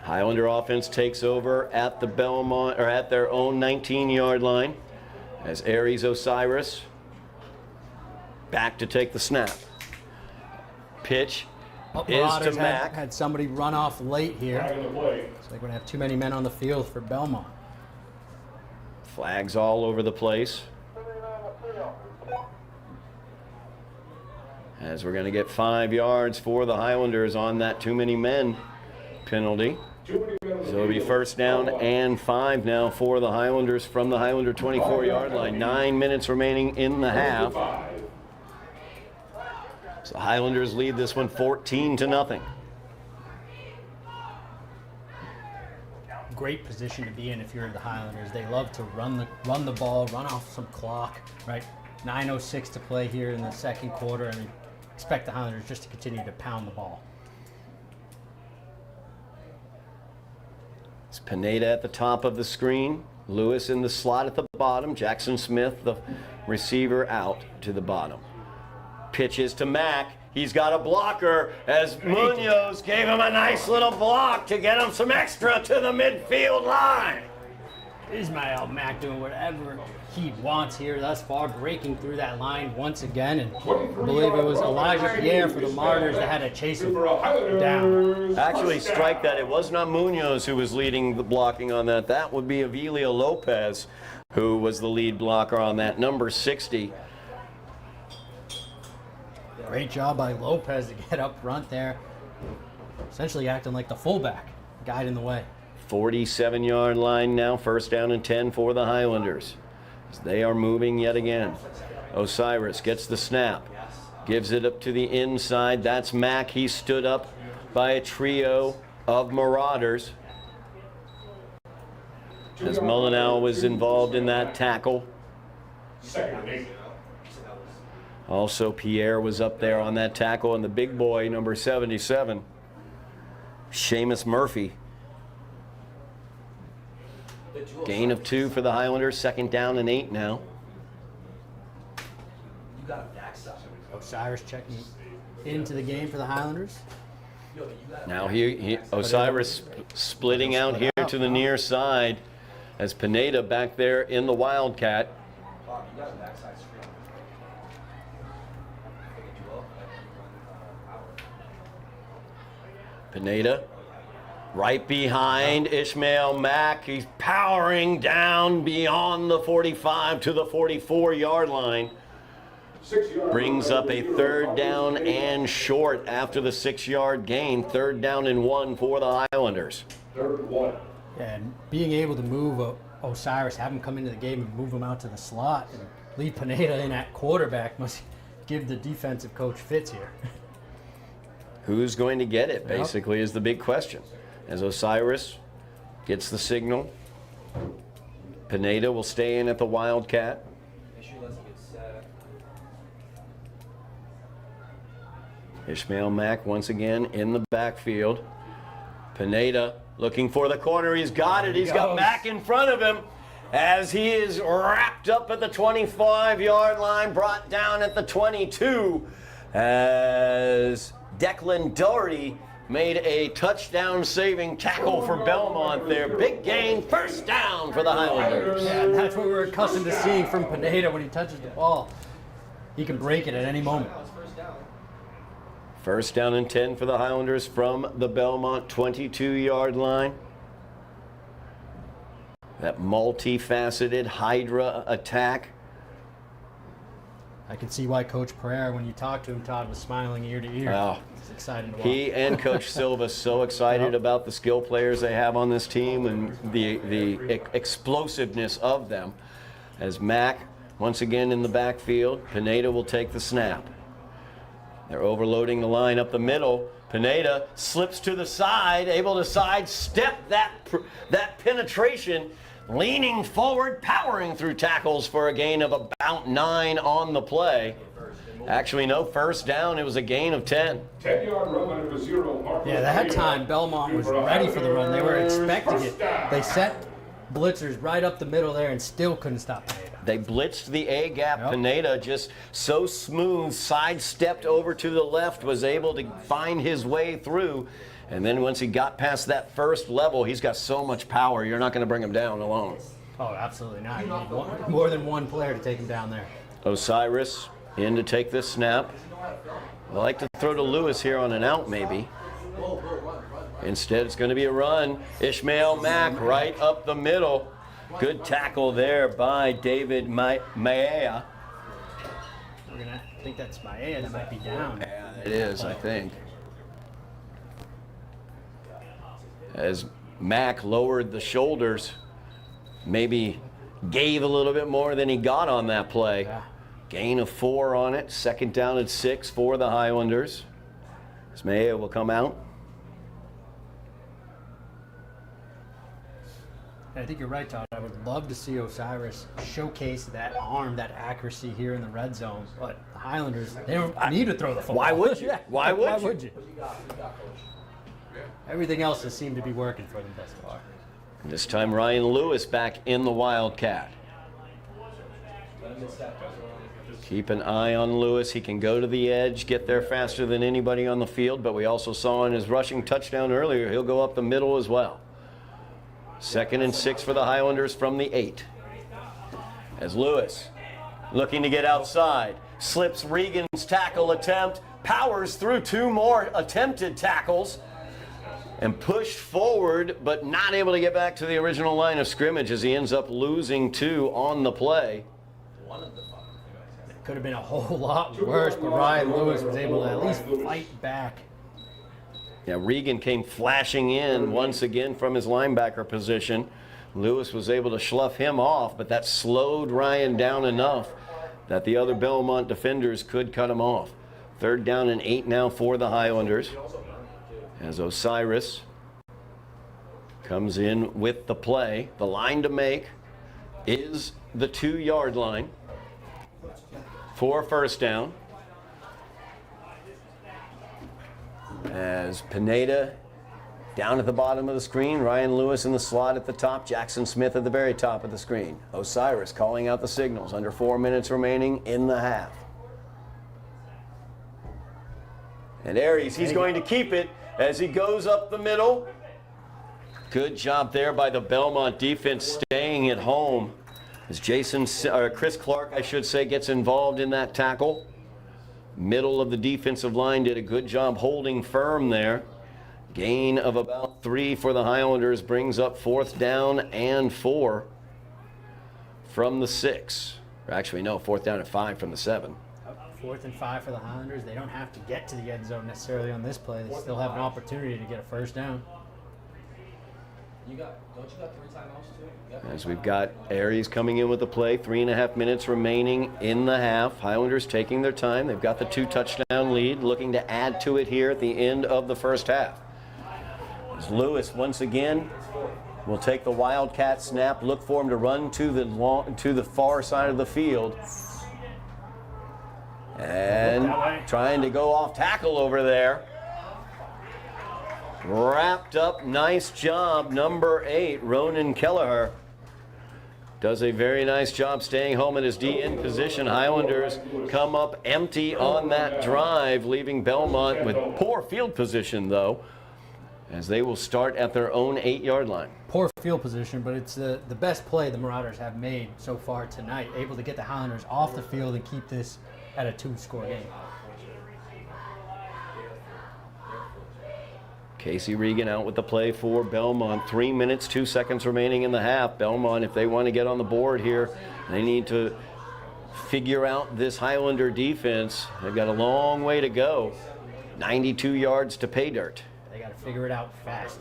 Highlander offense takes over at the Belmont, or at their own 19-yard line as Aries Osiris back to take the snap. Pitch is to Marauders Mack. had somebody run off late here. Flag on the play. It's like we're going to have too many men on the field for Belmont. Flags all over the place. As we're going to get 5 yards for the Highlanders on that too many men penalty. So it'll be 1st down and 5 now for the Highlanders from the Highlander 24-yard line. 9 minutes remaining in the half. So Highlanders lead this one 14-0. Great position to be in if you're the Highlanders. They love to run the ball, run off some clock, right? 9:06 to play here in the second quarter, and expect the Highlanders just to continue to pound the ball. It's Pineda at the top of the screen. Lewis in the slot at the bottom. Jackson Smith, the receiver, out to the bottom. Pitches to Mack. He's got a blocker as Munoz gave him a nice little block to get him some extra to the midfield line. Ismail Mack doing whatever he wants here thus far, breaking through that line once again, and I believe it was Elijah Pierre for the Marauders that had to chase him down. Actually, strike that. It was not Munoz who was leading the blocking on that. That would be Avilio Lopez who was the lead blocker on that. Number 60. Great job by Lopez to get up front there. Essentially acting like the fullback, guiding the way. 47-yard line now, first down and 10 for the Highlanders. As they are moving yet again. Osiris gets the snap, gives it up to the inside. That's Mack. He stood up by a trio of Marauders. As Maldonado was involved in that tackle. Second and 8. Also, Pierre was up there on that tackle, and the big boy, number 77, Seamus Murphy. Gain of 2 for the Highlanders, second down and 8 now. You got a backside. Osiris checking into the game for the Highlanders. Yo, but you got Now Osiris splitting out here to the near side as Pineda back there in the Wildcat. Todd, you got a backside screen. Like a duo, like you run power. Pineda right behind Ishmael Mack. He's powering down beyond the 45 to the 44-yard line. 6 yards. Brings up a third down and short after the 6-yard gain. Third down and 1 for the Highlanders. Third and 1. And being able to move Osiris, have him come into the game and move him out to the slot and leave Pineda in at quarterback must give the defensive coach fits here. Who's going to get it, basically, is the big question. As Osiris gets the signal, Pineda will stay in at the Wildcat. Make sure you let him get set. Ishmael Mack once again in the backfield. Pineda looking for the corner. He's got it. He's got Mack in front of him as he is wrapped up at the 25-yard line, brought down at the 22 as Declan Doherty made a touchdown-saving tackle for Belmont there. Big gain, first down for the Highlanders. Yeah, and that's what we're accustomed to seeing from Pineda when he touches the ball. He can break it at any moment. First down and 10 for the Highlanders from the Belmont 22-yard line. That multifaceted Hydra attack. I can see why Coach Pereira, when you talked to him, Todd was smiling ear to ear. Oh, He's excited to watch. he and Coach Silva so excited about the skill players they have on this team and the explosiveness of them. As Mack once again in the backfield, Pineda will take the snap. They're overloading the line up the middle. Pineda slips to the side, able to sidestep that penetration, leaning forward, powering through tackles for a gain of about 9 on the play. Actually, no, first down. It was a gain of 10. 10-yard run under 0. Mark Yeah, that time Belmont was ready for the run. They were expecting it. They set blitzers right up the middle there and still couldn't stop Pineda. They blitzed the A-gap. Pineda just so smooth, sidestepped over to the left, was able to find his way through. And then once he got past that first level, he's got so much power, you're not going to bring him down alone. Oh, absolutely not. You need more than one player to take him down there. Osiris in to take this snap. I like to throw to Lewis here on an out maybe. Instead, it's going to be a run. Ishmael Mack right up the middle. Good tackle there by David Maea. We're gonna think that's Maea that might be down. Yeah, it is, I think. As Mack lowered the shoulders, maybe gave a little bit more than he got on that play. Yeah. Gain of 4 on it. Second down at 6 for the Highlanders. As Maea will come out. I think you're right, Todd. I would love to see Osiris showcase that arm, that accuracy here in the red zone. But the Highlanders, they don't need to throw the football. Why would you? Yeah, Why would you? you? Everything else has seemed to be working for them thus far. This time Ryan Lewis back in the Wildcat. Keep an eye on Lewis. He can go to the edge, get there faster than anybody on the field, but we also saw in his rushing touchdown earlier, he'll go up the middle as well. Second and 6 for the Highlanders from the 8. As Lewis looking to get outside, slips Regan's tackle attempt, powers through 2 more attempted tackles and pushed forward, but not able to get back to the original line of scrimmage as he ends up losing 2 on the play. It could have been a whole lot worse, but Ryan Lewis was able to at least fight back. Yeah, Regan came flashing in once again from his linebacker position. Lewis was able to slough him off, but that slowed Ryan down enough that the other Belmont defenders could cut him off. 3rd down and 8 now for the Highlanders, as Osiris comes in with the play. The line to make is the 2-yard line for 1st down. As Pineda down at the bottom of the screen, Ryan Lewis in the slot at the top, Jackson Smith at the very top of the screen. Osiris calling out the signals. Under 4 minutes remaining in the half. And Aries, he's going to keep it as he goes up the middle. Good job there by the Belmont defense staying at home. As Chris Clark, I should say, gets involved in that tackle. Middle of the defensive line did a good job holding firm there. Gain of about 3 for the Highlanders brings up 4th down and 4 from the 6. Or actually, no, 4th down and 5 from the 7. 4th and 5 for the Highlanders. They don't have to get to the end zone necessarily on this play. They still have an opportunity to get a 1st down. Don't you got 3 timeouts too? As we've got Aries coming in with the play, 3.5 minutes remaining in the half. Highlanders taking their time. They've got the 2-touchdown lead, looking to add to it here at the end of the 1st half. As Lewis once again will take the Wildcat snap, look for him to run to the far side of the field. And trying to go off tackle over there. Wrapped up, nice job, number 8, Ronan Kelleher. Does a very nice job staying home at his DN position. Highlanders come up empty on that drive, leaving Belmont with poor field position, though, as they will start at their own 8-yard line. Poor field position, but it's the best play the Marauders have made so far tonight, able to get the Highlanders off the field and keep this at a 2-score game. Casey Regan out with the play for Belmont. 3 minutes, 2 seconds remaining in the half. Belmont, if they want to get on the board here, they need to figure out this Highlander defense. They've got a long way to go. 92 yards to pay dirt. They got to figure it out fast.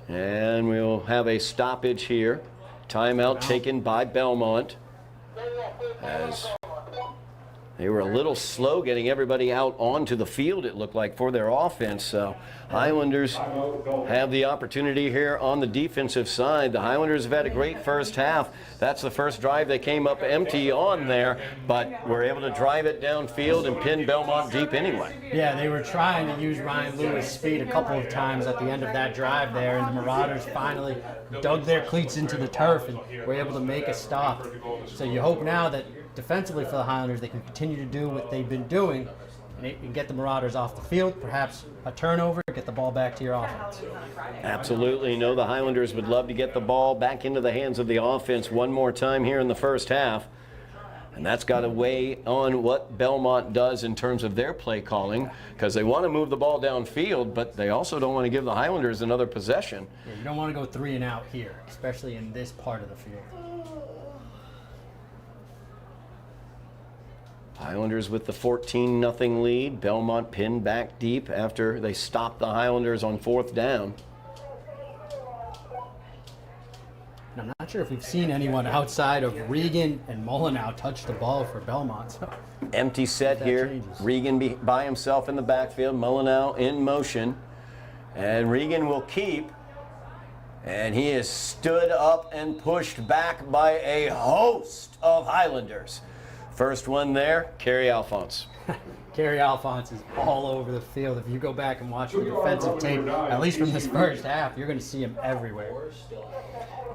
And we'll have a stoppage here. Timeout taken by Belmont, as they were a little slow getting everybody out onto the field, it looked like, for their offense. So Highlanders have the opportunity here on the defensive side. The Highlanders have had a great 1st half. That's the first drive they came up empty on there, but were able to drive it downfield and pin Belmont deep anyway. Yeah, they were trying to use Ryan Lewis' speed a couple of times at the end of that drive there, and the Marauders finally dug their cleats into the turf and were able to make a stop. So you hope now that defensively for the Highlanders, they can continue to do what they've been doing and get the Marauders off the field, perhaps a turnover, get the ball back to your offense. Absolutely. No, the Highlanders would love to get the ball back into the hands of the offense one more time here in the 1st half. And that's got to weigh on what Belmont does in terms of their play calling, because they want to move the ball downfield, but they also don't want to give the Highlanders another possession. Yeah, you don't want to go 3 and out here, especially in this part of the field. Highlanders with the 14-0 lead. Belmont pinned back deep after they stopped the Highlanders on 4th down. And I'm not sure if we've seen anyone outside of Regan and Maldonado touch the ball for Belmont. So Empty set here. changes. Regan by himself in the backfield. Maldonado in motion. And Regan will keep. And he is stood up and pushed back by a host of Highlanders. First one there, Kerry Alphonse. Kerry Alphonse is all over the field. If you go back and watch the defensive tape, at least from this 1st half, you're going to see him everywhere.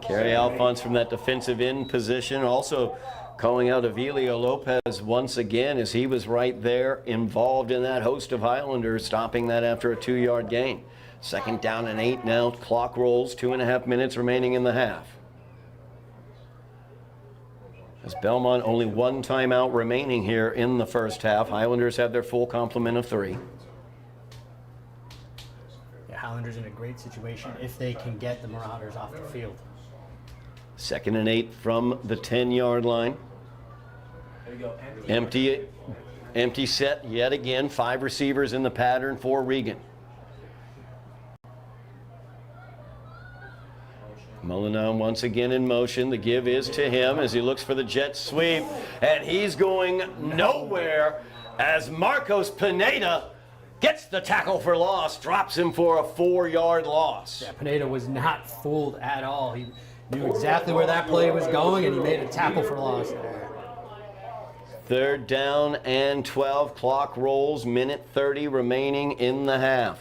Kerry Alphonse from that defensive end position. Also calling out Avilio Lopez once again, as he was right there involved in that host of Highlanders, stopping that after a 2-yard gain. 2nd down and 8 now. Clock rolls, 2.5 minutes remaining in the half. As Belmont only 1 timeout remaining here in the 1st half. Highlanders have their full complement of 3. Highlanders in a great situation if they can get the Marauders off the field. 2nd and 8 from the 10-yard line. There we go. Empty set yet again. 5 receivers in the pattern for Regan. Maldonado once again in motion. The give is to him as he looks for the jet sweep. And he's going nowhere as Marcos Pineda gets the tackle for loss, drops him for a 4-yard loss. Yeah, Pineda was not fooled at all. He knew exactly where that play was going, and he made a tackle for loss there. 3rd down and 12. Clock rolls. Minute 30 remaining in the half.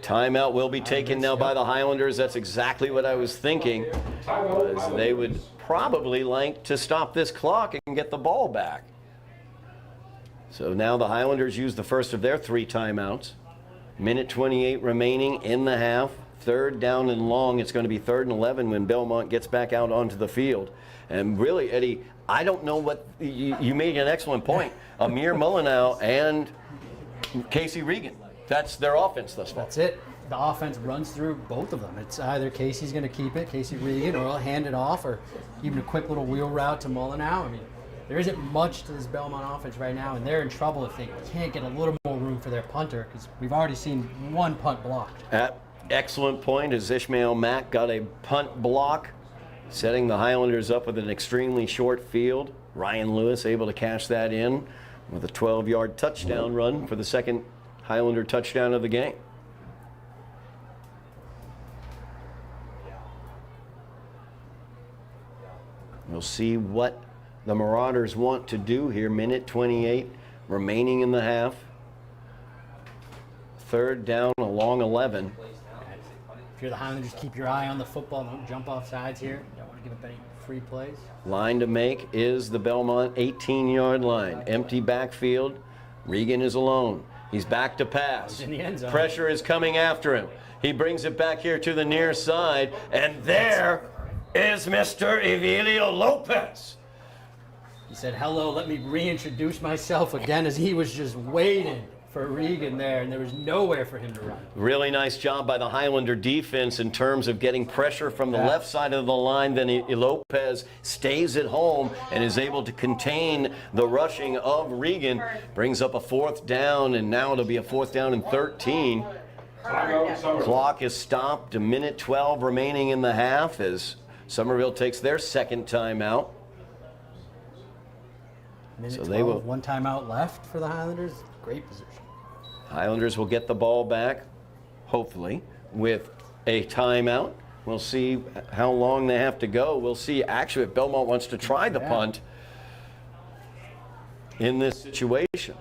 Timeout will be taken now by the Highlanders. That's exactly what I was thinking. Was they would probably like to stop this clock and get the ball back. So now the Highlanders use the first of their 3 timeouts. Minute 28 remaining in the half. 3rd down and long. It's going to be 3rd and 11 when Belmont gets back out onto the field. And really, Eddie, I don't know what you made an excellent point. Amir Maldonado and Casey Regan. That's their offense thus far. That's it. The offense runs through both of them. It's either Casey's going to keep it, Casey Regan, or he'll hand it off, or even a quick little wheel route to Maldonado. I mean, there isn't much to this Belmont offense right now, and they're in trouble if they can't get a little more room for their punter, because we've already seen 1 punt blocked. Excellent point as Ishmael Mack got a punt block, setting the Highlanders up with an extremely short field. Ryan Lewis able to cash that in with a 12-yard touchdown run for the 2nd Highlander touchdown of the game. We'll see what the Marauders want to do here. Minute 28 remaining in the half. 3rd down along 11. If you're the Highlanders, keep your eye on the football. Don't jump off sides here. Don't want to give up any free plays. Line to make is the Belmont 18-yard line. Empty backfield. Regan is alone. He's back to pass. In the end zone. Pressure is coming after him. He brings it back here to the near side, and there is Mr. Evelio Lopez. He said, hello, let me reintroduce myself again, as he was just waiting for Regan there, and there was nowhere for him to run. Really nice job by the Highlander defense in terms of getting pressure from the left side of the line. Then Lopez stays at home and is able to contain the rushing of Regan. Brings up a 4th down, and now it'll be a 4th down and 13. Clock is stopped. A minute 12 remaining in the half as Somerville takes their 2nd timeout. Minute So 12, they will. 1 timeout left for the Highlanders. Great position. Highlanders will get the ball back, hopefully, with a timeout. We'll see how long they have to go. We'll see actually if Belmont wants to try the punt in this situation.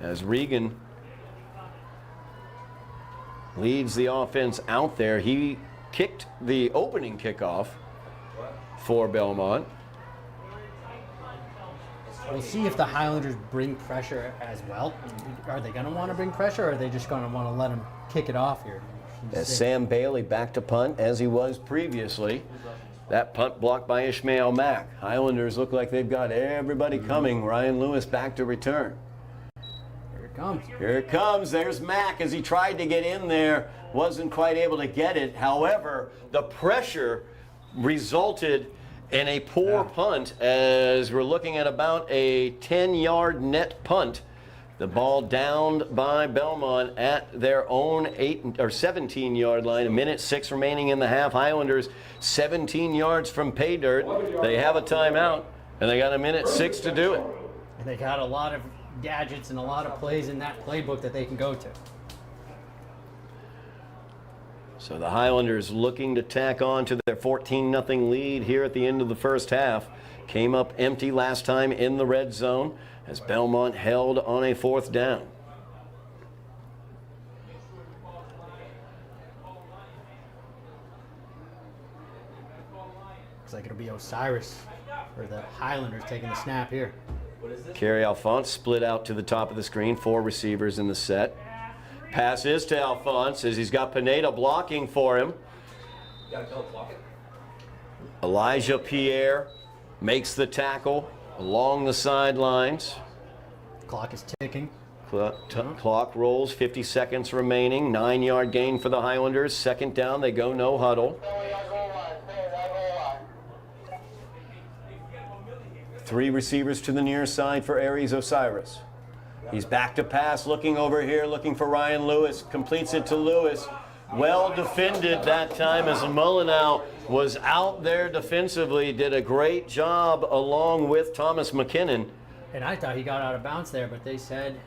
As Regan leads the offense out there, he kicked the opening kickoff for Belmont. We'll see if the Highlanders bring pressure as well. Are they going to want to bring pressure, or are they just going to want to let him kick it off here? As Sam Bailey back to punt as he was previously. That punt blocked by Ishmael Mack. Highlanders look like they've got everybody coming. Ryan Lewis back to return. Here it comes. Here it comes. There's Mack as he tried to get in there. Wasn't quite able to get it. However, the pressure resulted in a poor punt as we're looking at about a 10-yard net punt. The ball downed by Belmont at their own 17-yard line. A minute 6 remaining in the half. Highlanders 17 yards from pay dirt. They have a timeout, and they got a minute 6 to do it. And they got a lot of gadgets and a lot of plays in that playbook that they can go to. So the Highlanders looking to tack on to their 14-0 lead here at the end of the first half. Came up empty last time in the red zone as Belmont held on a 4th down. Looks like it'll be Osiris for the Highlanders taking the snap here. Kerry Alphonse split out to the top of the screen. 4 receivers in the set. Pass is to Alphonse as he's got Pineda blocking for him. Elijah Pierre makes the tackle along the sidelines. Clock is ticking. Clock rolls, 50 seconds remaining. 9-yard gain for the Highlanders. Second down, they go no huddle. 3 receivers to the near side for Aries Osiris. He's back to pass, looking over here, looking for Ryan Lewis. Completes it to Lewis. Well defended that time as Maldonado was out there defensively. Did a great job along with Thomas McKinnon. And I thought he got out of bounds there, but they said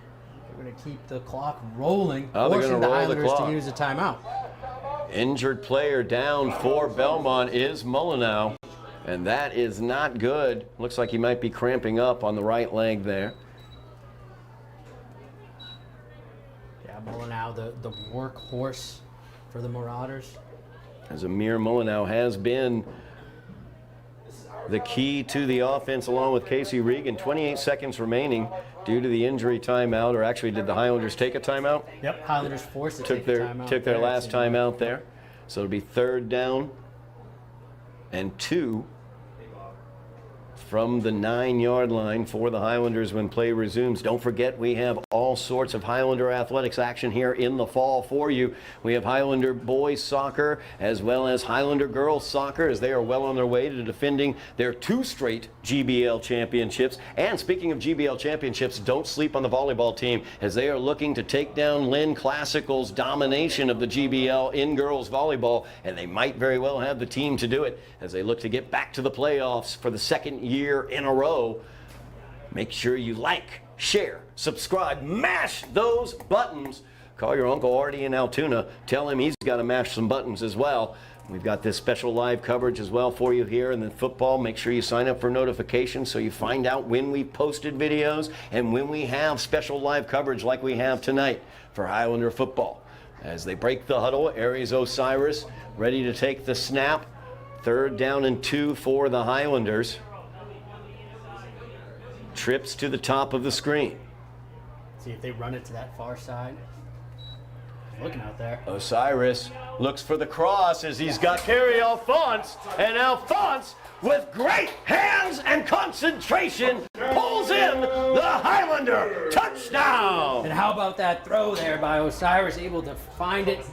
they're going to keep the clock rolling, Oh, they're forcing gonna the roll the Highlanders clock. to use a timeout. Injured player down for Belmont is Maldonado, and that is not good. Looks like he might be cramping up on the right leg there. Yeah, Maldonado, the workhorse for the Marauders. As Amir Maldonado has been the key to the offense along with Casey Regan. 28 seconds remaining due to the injury timeout, or actually did the Highlanders take a timeout? Yep, Highlanders forced to Took take their a timeout. took their there, last it seemed like. timeout there. So it'll be 3rd down and 2 from the 9-yard line for the Highlanders when play resumes. Don't forget, we have all sorts of Highlander athletics action here in the fall for you. We have Highlander boys soccer as well as Highlander girls soccer, as they are well on their way to defending their 2 straight GBL championships. And speaking of GBL championships, don't sleep on the volleyball team, as they are looking to take down Lynn Classical's domination of the GBL in girls volleyball, and they might very well have the team to do it as they look to get back to the playoffs for the 2nd year in a row. Make sure you like, share, subscribe, mash those buttons. Call your Uncle Artie in Altoona. Tell him he's got to mash some buttons as well. We've got this special live coverage as well for you here in the football. Make sure you sign up for notifications so you find out when we posted videos and when we have special live coverage like we have tonight for Highlander football. As they break the huddle, Aries Osiris ready to take the snap. 3rd down and 2 for the Highlanders. Trips to the top of the screen. See if they run it to that far side. Looking out there. Osiris looks for the cross as he's got Kerry Alphonse, and Alphonse, with great hands and concentration, pulls in the Highlander touchdown. And how about that throw there by Osiris, able to find it.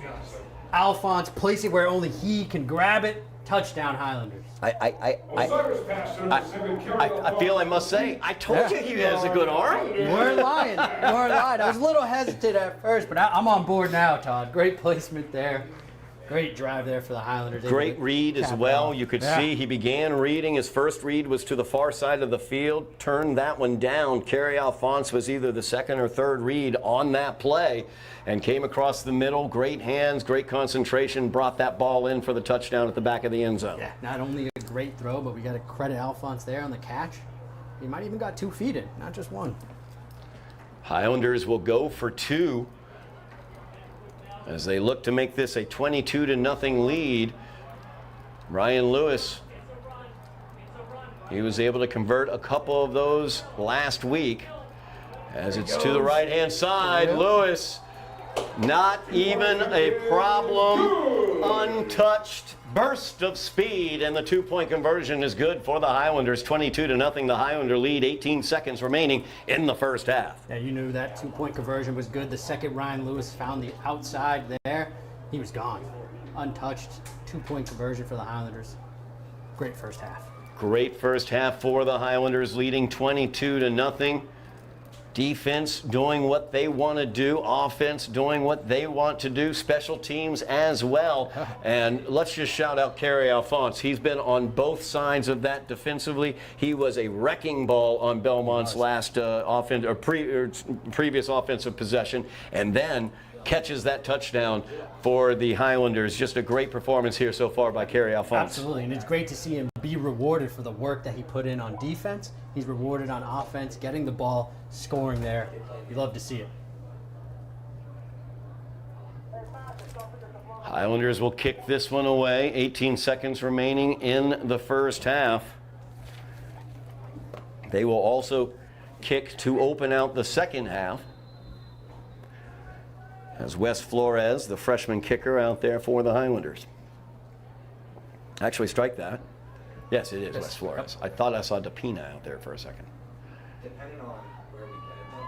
Alphonse place it where only he can grab it. Touchdown Highlanders. Osiris pass to number 7, I feel I must say, I told you he has a good arm. You weren't lying. You weren't lying. I was a little hesitant at first, but I'm on board now, Todd. Great placement there. Great drive there for the Highlanders. Great read as Cap well. off. You could Yeah. see he began reading. His first read was to the far side of the field. Turned that one down. Kerry Alphonse was either the 2nd or 3rd read on that play and came across the middle. Great hands, great concentration. Brought that ball in for the touchdown at the back of the end zone. Yeah, not only a great throw, but we got to credit Alphonse there on the catch. He might even got 2 feet in, not just 1. Highlanders will go for 2 as they look to make this a 22-0 lead. Ryan Lewis, he was able to convert a couple of those last week. As it's to the right-hand side, Lewis, not even a problem, untouched burst of speed, and the 2-point conversion is good for the Highlanders. 22-0, the Highlander lead, 18 seconds remaining in the first half. Yeah, you knew that 2-point conversion was good. The second Ryan Lewis found the outside there, he was gone. Untouched, 2-point conversion for the Highlanders. Great first half. Great first half for the Highlanders, leading 22-0. Defense doing what they want to do, offense doing what they want to do, special teams as well. And let's just shout out Kerry Alphonse. He's been on both sides of that defensively. He was a wrecking ball on Belmont's last previous offensive possession, and then catches that touchdown for the Highlanders. Just a great performance here so far by Kerry Alphonse. Absolutely, and it's great to see him be rewarded for the work that he put in on defense. He's rewarded on offense, getting the ball, scoring there. You love to see it. Highlanders will kick this one away. 18 seconds remaining in the first half. They will also kick to open out the second half. As Wes Flores, the freshman kicker, out there for the Highlanders. Actually, strike that. Yes, it is Wes Flores. I thought I saw DePina out there for a second. Depending on where we get it, though.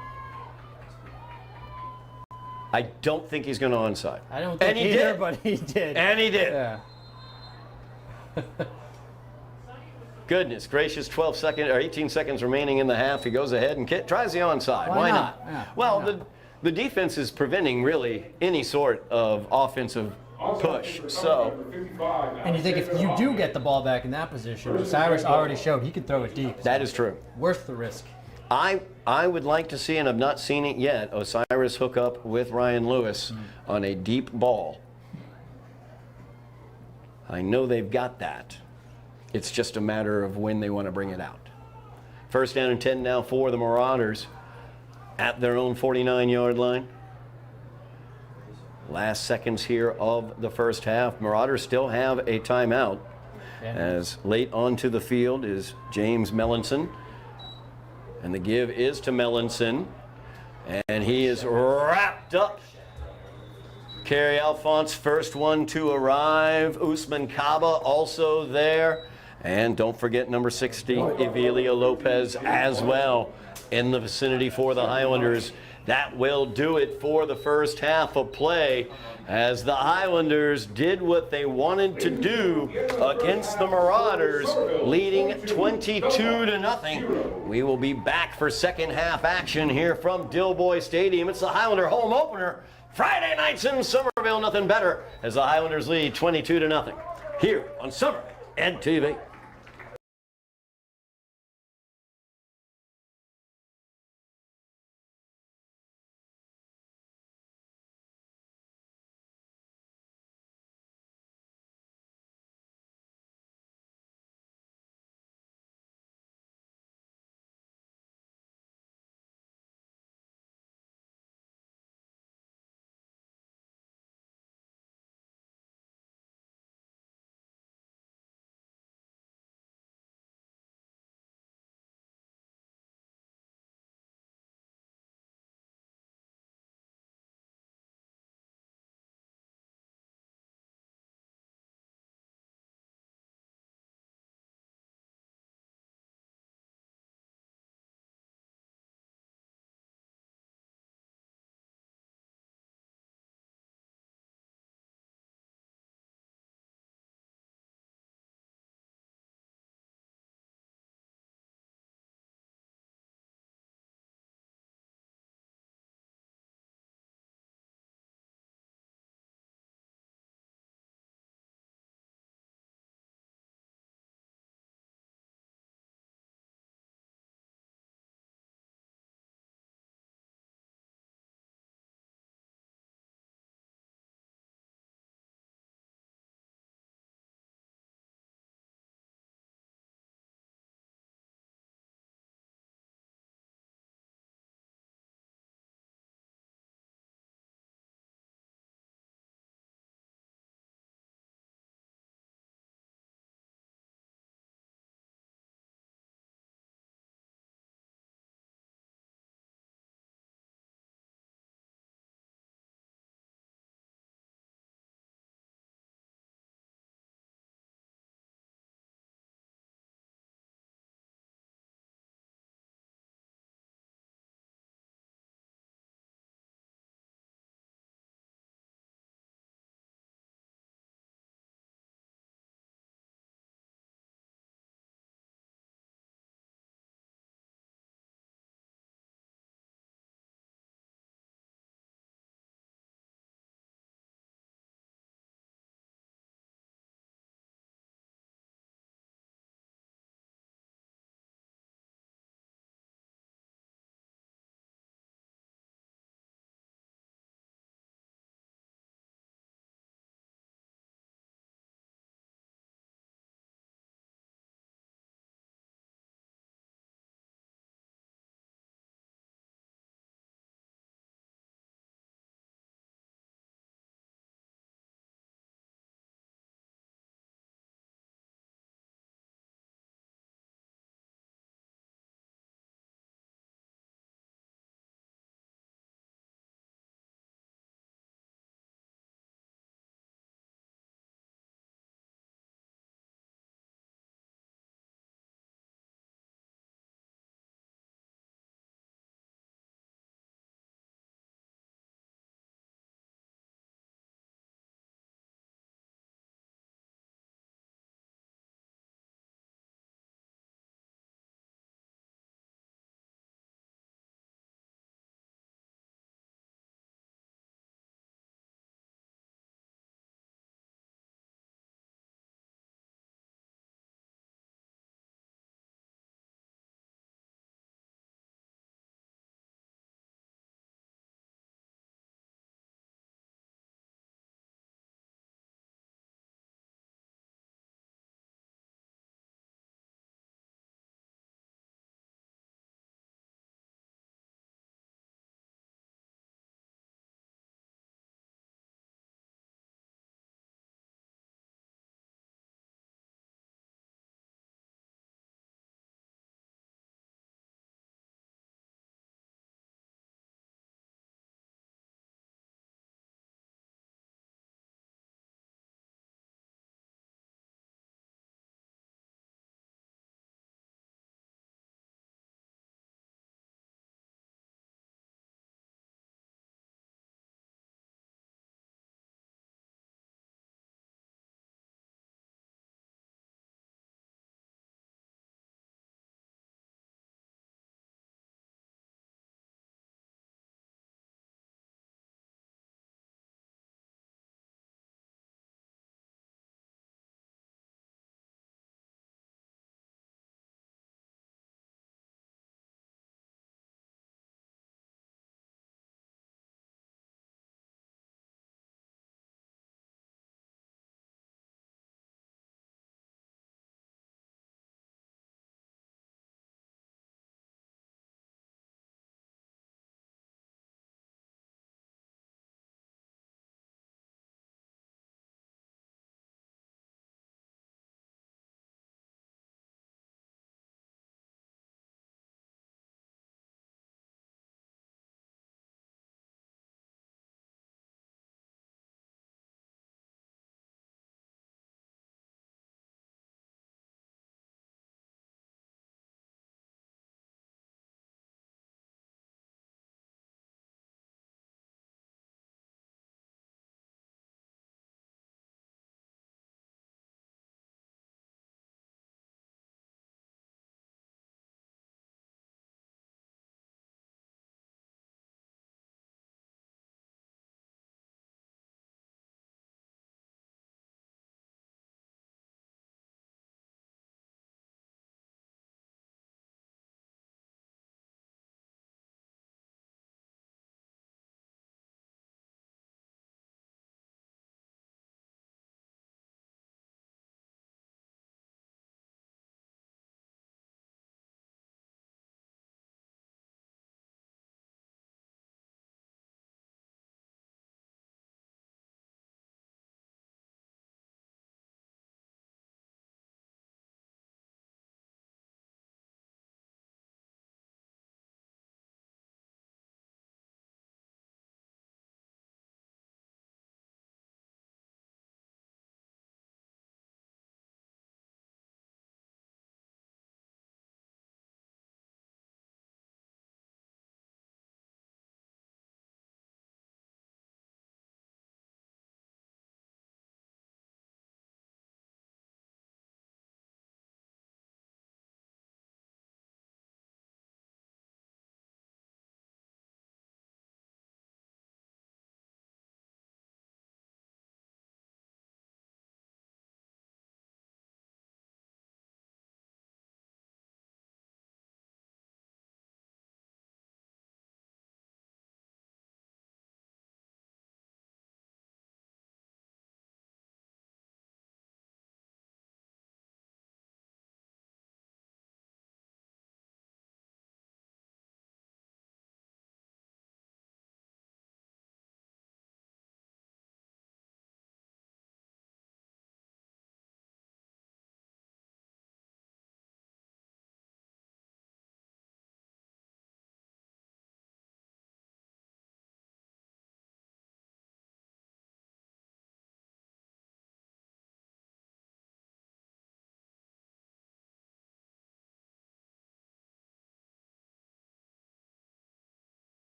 I don't think he's going to onside. I don't think And he either, did. but he did. And he did. Yeah. Goodness gracious, 18 seconds remaining in the half. He goes ahead and tries the onside. Why not? Yeah, Well, why not? the defense is preventing really any sort of offensive push. So, And you think if you do get the ball back in that position, Osiris already showed he could throw it deep. that is true. Worth the risk. I would like to see, and I've not seen it yet, Osiris hook up with Ryan Lewis on a deep ball. I know they've got that. It's just a matter of when they want to bring it out. First down and 10 now for the Marauders at their own 49-yard line. Last seconds here of the first half. Marauders still have a timeout. As late onto the field is James Mellinson. And the give is to Mellinson. And he is wrapped up. Kerry Alphonse, first one to arrive. Usman Kaba also there. And don't forget number 60, Evelia Lopez as well in the vicinity for the Highlanders. That will do it for the first half of play as the Highlanders did what they wanted to do against the Marauders, leading 22-0. We will be back for second half action here from Dilboy Stadium. It's the Highlander home opener. Friday nights in Somerville, nothing better as the Highlanders lead 22-0 here on Somerville Ed TV.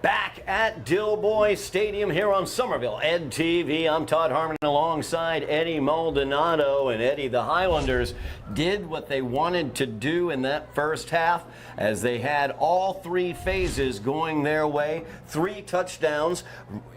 Back at Dilboy Stadium here on Somerville Ed TV. I'm Todd Harmon alongside Eddy Maldonado. And Eddy, the Highlanders did what they wanted to do in that first half as they had all three phases going their way. 3 touchdowns.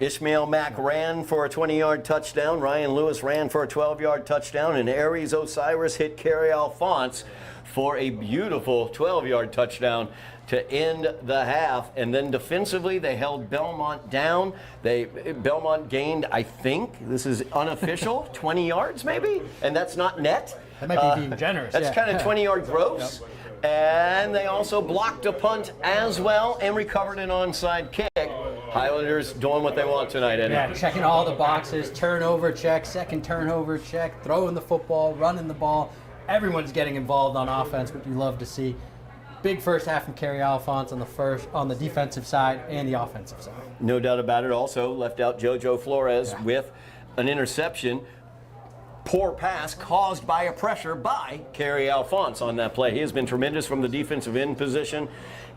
Ishmael Mack ran for a 20-yard touchdown. Ryan Lewis ran for a 12-yard touchdown. And Aries Osiris hit Kerry Alphonse for a beautiful 12-yard touchdown to end the half. And then defensively, they held Belmont down. Belmont gained, I think, this is unofficial, 20 yards maybe? And that's not net. That might be being generous. That's yeah. kind of 20-yard gross. Yep. And they also blocked a punt as well and recovered an onside kick. Highlanders doing what they want tonight, Eddy. Yeah, checking all the boxes, turnover check, second turnover check, throwing the football, running the ball. Everyone's getting involved on offense, which you love to see. Big first half from Kerry Alphonse on the defensive side and the offensive side. No doubt about it. Also left out JoJo Flores with an interception. Poor pass caused by a pressure by Kerry Alphonse on that play. He has been tremendous from the defensive end position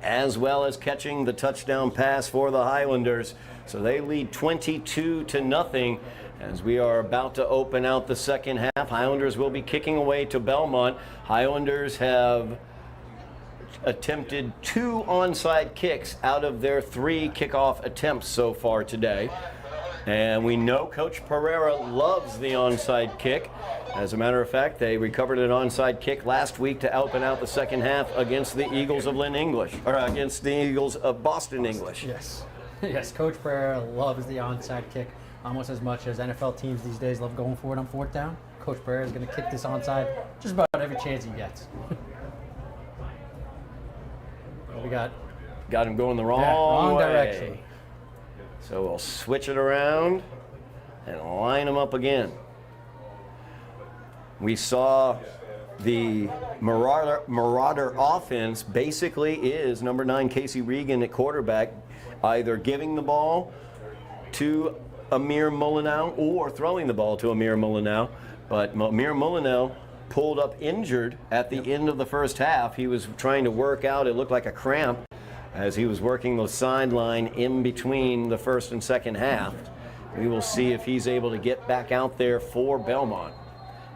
as well as catching the touchdown pass for the Highlanders. So they lead 22-0 as we are about to open out the second half. Highlanders will be kicking away to Belmont. Highlanders have attempted 2 onside kicks out of their 3 kickoff attempts so far today. And we know Coach Pereira loves the onside kick. As a matter of fact, they recovered an onside kick last week to open out the second half against the Eagles of Lynn English, or against the Eagles of Boston English. Yes. Yes, Coach Pereira loves the onside kick almost as much as NFL teams these days love going for it on 4th down. Coach Pereira is going to kick this onside just about every chance he gets. We got him going the wrong way. direction. So we'll switch it around and line them up again. We saw the Marauder offense basically is number 9 Casey Regan at quarterback, either giving the ball to Amir Maldonado or throwing the ball to Amir Maldonado. But Amir Maldonado pulled up injured at the end of the first half. He was trying to work out, it looked like a cramp, as he was working the sideline in between the first and second half. We will see if he's able to get back out there for Belmont.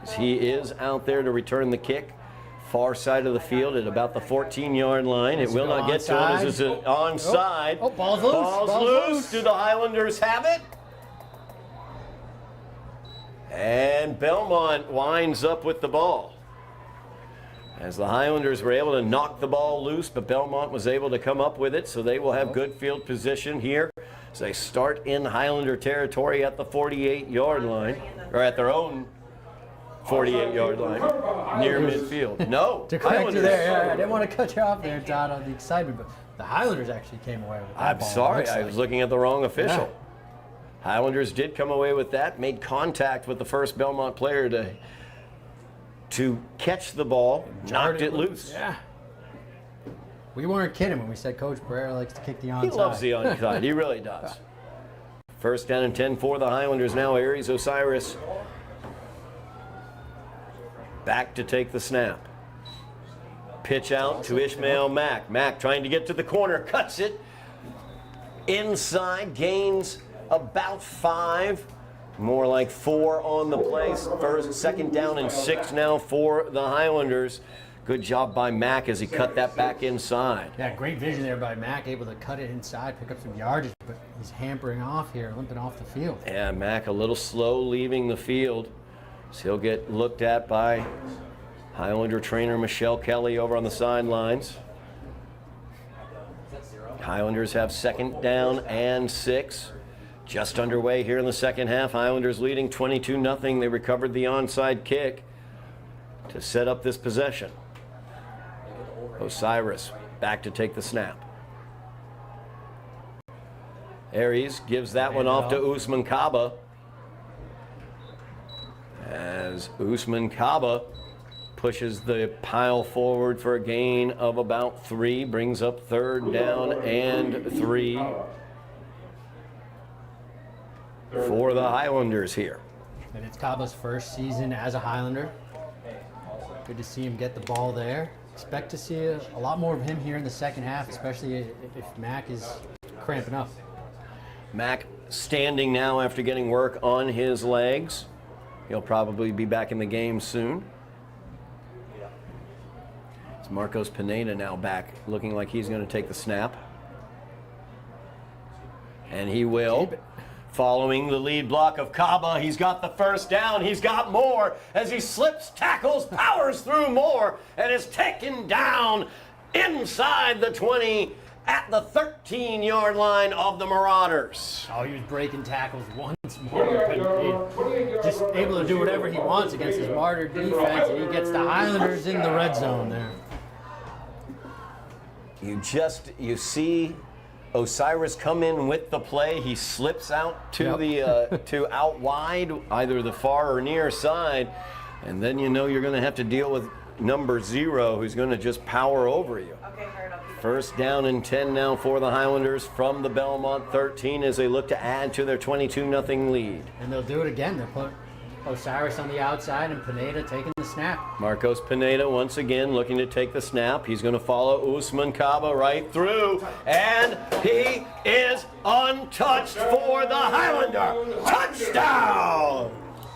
As he is out there to return the kick, far side of the field at about the 14-yard line. It will not get to him as it's an onside. Oh, ball's loose. Ball's loose. Do the Highlanders have it? And Belmont winds up with the ball. As the Highlanders were able to knock the ball loose, but Belmont was able to come up with it, so they will have good field position here. So they start in Highlander territory at the 48-yard line, or at their own 48-yard line, near midfield. No, To correct you Highlanders. there, I didn't want to cut you off there, Todd, on the excitement, but the Highlanders actually came away with that I'm ball, sorry, looks I like. was looking at the wrong official. Yeah. Highlanders did come away with that, made contact with the first Belmont player to catch the ball, knocked it loose. Yeah. We weren't kidding when we said Coach Pereira likes to kick the onside. He loves the onside, he really does. First down and 10 for the Highlanders now. Aries Osiris back to take the snap. Pitch out to Ishmael Mack. Mack trying to get to the corner, cuts it. Inside, gains about 5. More like 4 on the play. Second down and 6 now for the Highlanders. Good job by Mack as he cut that back inside. Yeah, great vision there by Mack, able to cut it inside, pick up some yardage, but he's hampering off here, limping off the field. Yeah, Mack a little slow leaving the field. So he'll get looked at by Highlander trainer Michelle Kelly over on the sidelines. Highlanders have second down and 6. Just underway here in the second half. Highlanders leading 22-0. They recovered the onside kick to set up this possession. Osiris back to take the snap. Aries gives that one off to Usman Kaba. As Usman Kaba pushes the pile forward for a gain of about 3, brings up third down and 3 for the Highlanders here. And it's Caba's first season as a Highlander. Good to see him get the ball there. Expect to see a lot more of him here in the second half, especially if Mack is cramping up. Mac standing now after getting work on his legs. He'll probably be back in the game soon. It's Marcos Pineda now back, looking like he's going to take the snap. And he will. Following the lead block of Kaba, he's got the first down. He's got more as he slips, tackles, powers through more, and is taken down inside the 20 at the 13-yard line of the Marauders. Oh, he was breaking tackles once more. Just able to do whatever he wants against his Martyr defense, and he gets the Highlanders in the red zone there. You see Osiris come in with the play. He slips out to the to out wide, either the far or near side, and then you know you're going to have to deal with number 0, who's going to just power over you. Okay, Kurt, I'll keep it. First down and 10 now for the Highlanders from the Belmont 13 as they look to add to their 22-0 lead. And they'll do it again. They'll put Osiris on the outside and Pineda taking the snap. Marcos Pineda once again looking to take the snap. He's going to follow Usman Kaba right through, and he is untouched for the Highlander. Touchdown!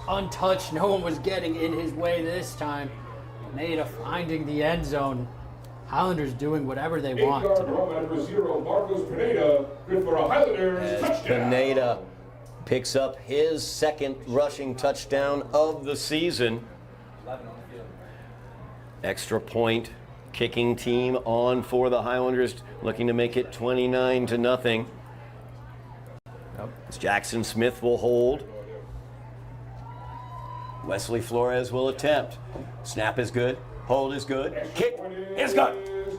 Untouched. No one was getting in his way this time. Pineda finding the end zone. Highlanders doing whatever they want. 8-yard run, number 0, Marcos Pineda, good for a Highlanders touchdown. Pineda picks up his second rushing touchdown of the season. Extra point kicking team on for the Highlanders, looking to make it 29-0. As Jackson Smith will hold. Wesley Flores will attempt. Snap is good. Hold is good. Kick is good.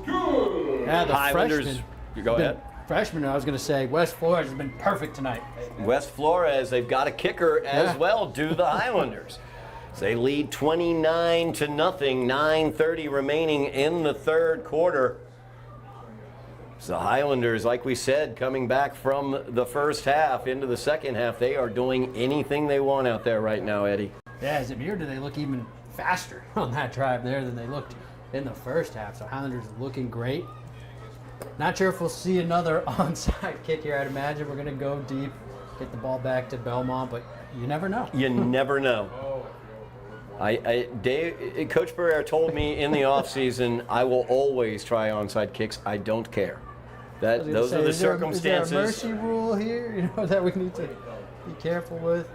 Yeah, the Highlanders. freshman. Go ahead. Freshman, I was going to say, West Flores has been perfect tonight. West Flores, they've got a kicker as well, do the Highlanders. They lead 29-0, 9:30 remaining in the third quarter. So the Highlanders, like we said, coming back from the first half into the second half, they are doing anything they want out there right now, Eddie. Yeah, as it mirrored, they look even faster on that drive there than they looked in the first half. So Highlanders looking great. Not sure if we'll see another onside kick here. I'd imagine we're going to go deep, get the ball back to Belmont, but you never know. You never know. Coach Barrera told me in the offseason, I will always try onside kicks. I don't care. Those are the circumstances. Is there a mercy rule here, that we need to be careful with?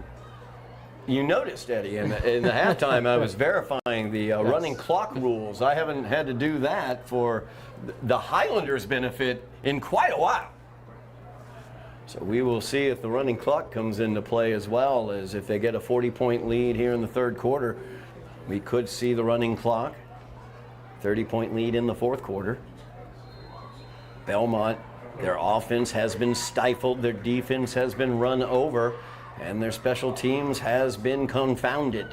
You noticed, Eddie, in the halftime, I was verifying the running clock rules. I haven't had to do that for the Highlanders' benefit in quite a while. So we will see if the running clock comes into play as well, as if they get a 40-point lead here in the third quarter. We could see the running clock. 30-point lead in the fourth quarter. Belmont, their offense has been stifled, their defense has been run over, and their special teams has been confounded.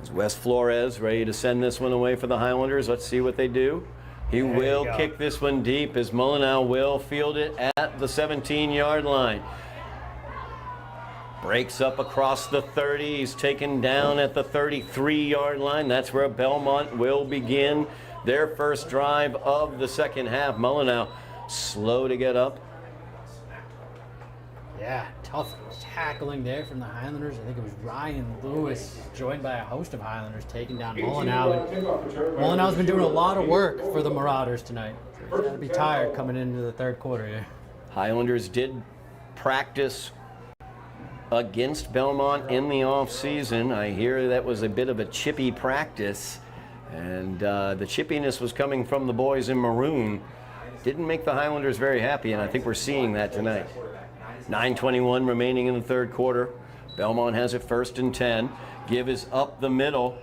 Is West Flores ready to send this one away for the Highlanders? Let's see what they do. He will kick this one deep as Maldonado will field it at the 17-yard line. Breaks up across the 30. He's taken down at the 33-yard line. That's where Belmont will begin their first drive of the second half. Maldonado slow to get up. Yeah, tough tackling there from the Highlanders. I think it was Ryan Lewis, joined by a host of Highlanders, taking down Maldonado. Maldonado's been doing a lot of work for the Marauders tonight. He's got to be tired coming into the third quarter here. Highlanders did practice against Belmont in the offseason. I hear that was a bit of a chippy practice, and the chippiness was coming from the boys in maroon. Didn't make the Highlanders very happy, and I think we're seeing that tonight. 9:21 remaining in the third quarter. Belmont has it 1st and 10. Give is up the middle.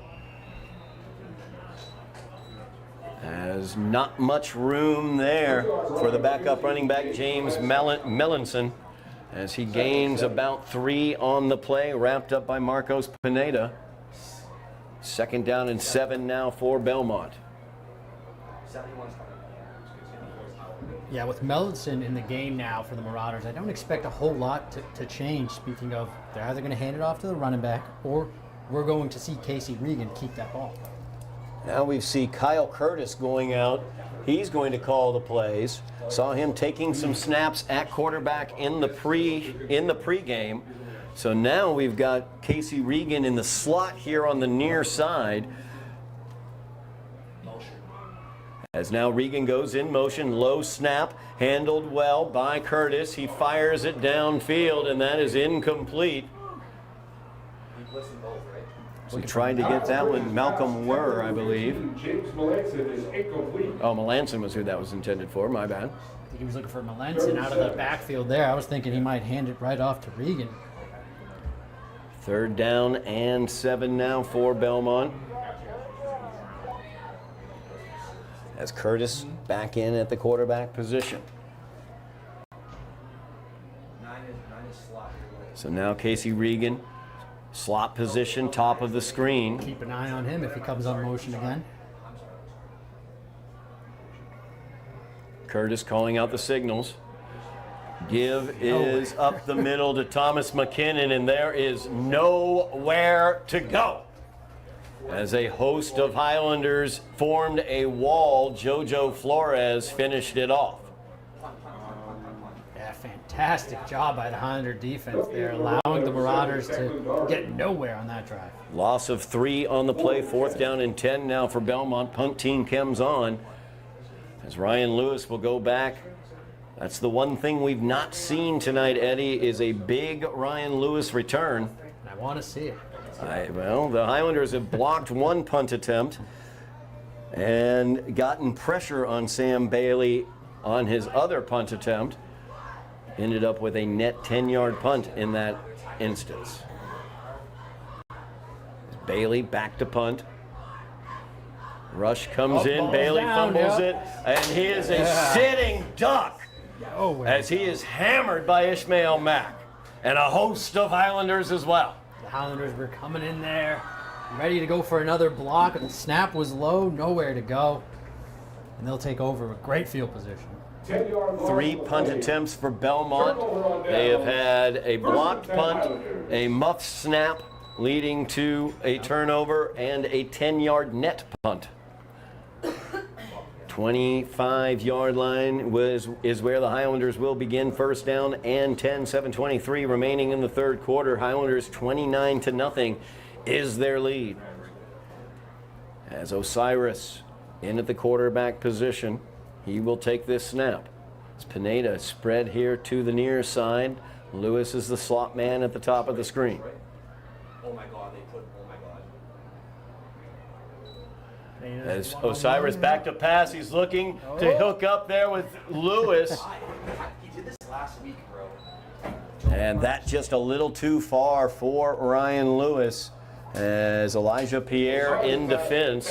There's not much room there for the backup running back, James Melanson, as he gains about 3 on the play, wrapped up by Marcos Pineda. 2nd down and 7 now for Belmont. Yeah, with Melanson in the game now for the Marauders, I don't expect a whole lot to change. Speaking of, they're either going to hand it off to the running back, or we're going to see Casey Regan keep that ball. Now we see Kyle Curtis going out. He's going to call the plays. Saw him taking some snaps at quarterback in the pregame. So now we've got Casey Regan in the slot here on the near side. As now Regan goes in motion, low snap, handled well by Curtis. He fires it downfield, and that is incomplete. So tried to get that one, Malcolm Wurr, I believe. James Melanson is incomplete. Oh, Melanson was who that was intended for, my bad. I think he was looking for Melanson out of the backfield there. I was thinking he might hand it right off to Regan. 3rd down and 7 now for Belmont. As Curtis back in at the quarterback position. 9 is slot. So now Casey Regan, slot position, top of the screen. Keep an eye on him if he comes on motion again. Curtis calling out the signals. Give is up the middle to Thomas McKinnon, and there is nowhere to go. As a host of Highlanders formed a wall, JoJo Flores finished it off. Yeah, fantastic job by the Highlander defense there, allowing the Marauders to get nowhere on that drive. Loss of 3 on the play, 4th down and 10 now for Belmont. Punt team comes on as Ryan Lewis will go back. That's the one thing we've not seen tonight, Eddie, is a big Ryan Lewis return. I want to see it. Well, the Highlanders have blocked 1 punt attempt and gotten pressure on Sam Bailey on his other punt attempt. Ended up with a net 10-yard punt in that instance. Bailey back to punt. Rush comes in, Bailey down, fumbles it, and he is a sitting duck as he is hammered by Ishmael Mack and a host of Highlanders as well. The Highlanders were coming in there, ready to go for another block, and the snap was low, nowhere to go. And they'll take over with great field position. 3 punt attempts for Belmont. They have had a blocked punt, a muffed snap, leading to a turnover, and a 10-yard net punt. 25-yard line is where the Highlanders will begin. 1st down and 10, 7:23 remaining in the 3rd quarter. Highlanders 29-0 is their lead. As Osiris in at the quarterback position, he will take this snap. It's Pineda spread here to the near side. Lewis is the slot man at the top of the screen. Oh my God, they put, oh my God. As Osiris back to pass, he's looking to hook up there with Lewis. He did this last week, bro. And that just a little too far for Ryan Lewis as Elijah Pierre in defense.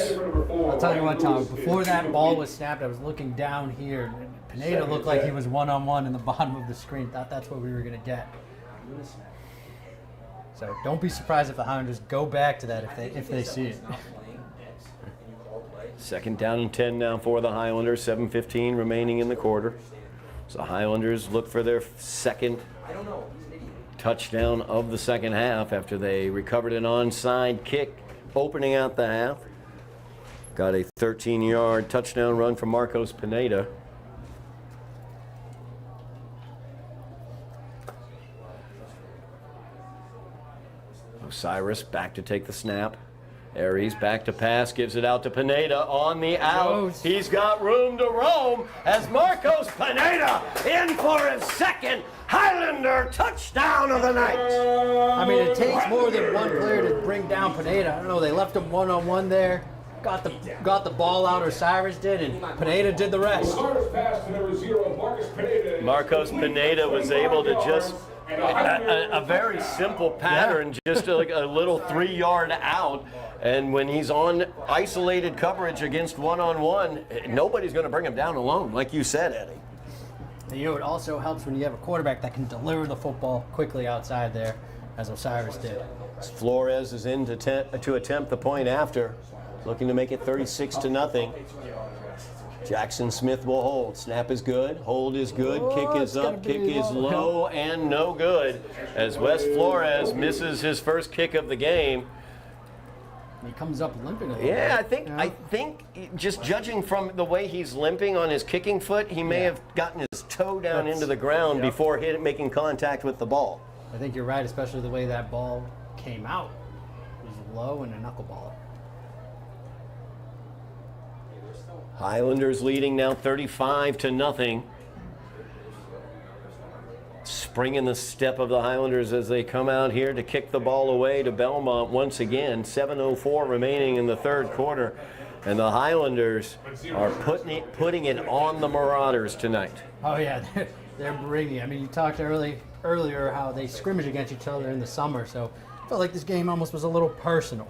I'll tell you what, Tom, before that ball was snapped, I was looking down here. Pineda looked like he was one-on-one in the bottom of the screen. Thought that's what we were going to get. So don't be surprised if the Highlanders go back to that if they see it. 2nd down and 10 now for the Highlanders. 7:15 remaining in the quarter. So the Highlanders look for their 2nd touchdown of the 2nd half after they recovered an onside kick opening out the half. Got a 13-yard touchdown run from Marcos Pineda. Osiris back to take the snap. Aries back to pass, gives it out to Pineda on the out. He's got room to roam as Marcos Pineda in for his 2nd Highlander touchdown of the night. I mean, it takes more than one player to bring down Pineda. I don't know, they left him one-on-one there. Got the ball out, Osiris did, and Pineda did the rest. Marcos Pineda was able to just a very simple pattern, just like a little 3-yard out. And when he's on isolated coverage against one-on-one, nobody's going to bring him down alone, like you said, Eddie. And you know, it also helps when you have a quarterback that can deliver the football quickly outside there, as Osiris did. Flores is in to attempt the point after, looking to make it 36-0. Jackson Smith will hold. Snap is good. Hold is good. Kick is up. Kick is low and no good as Wes Flores misses his first kick of the game. He comes up limping a little Yeah, bit. I think just judging from the way he's limping on his kicking foot, he may have gotten his toe down into the ground before making contact with the ball. I think you're right, especially the way that ball came out. It was low and a knuckleball. Highlanders leading now 35-0. Spring in the step of the Highlanders as they come out here to kick the ball away to Belmont once again. 7:04 remaining in the third quarter. And the Highlanders are putting it on the Marauders tonight. Oh yeah, they're bringing. I mean, you talked earlier how they scrimmage against each other in the summer, so I felt like this game almost was a little personal.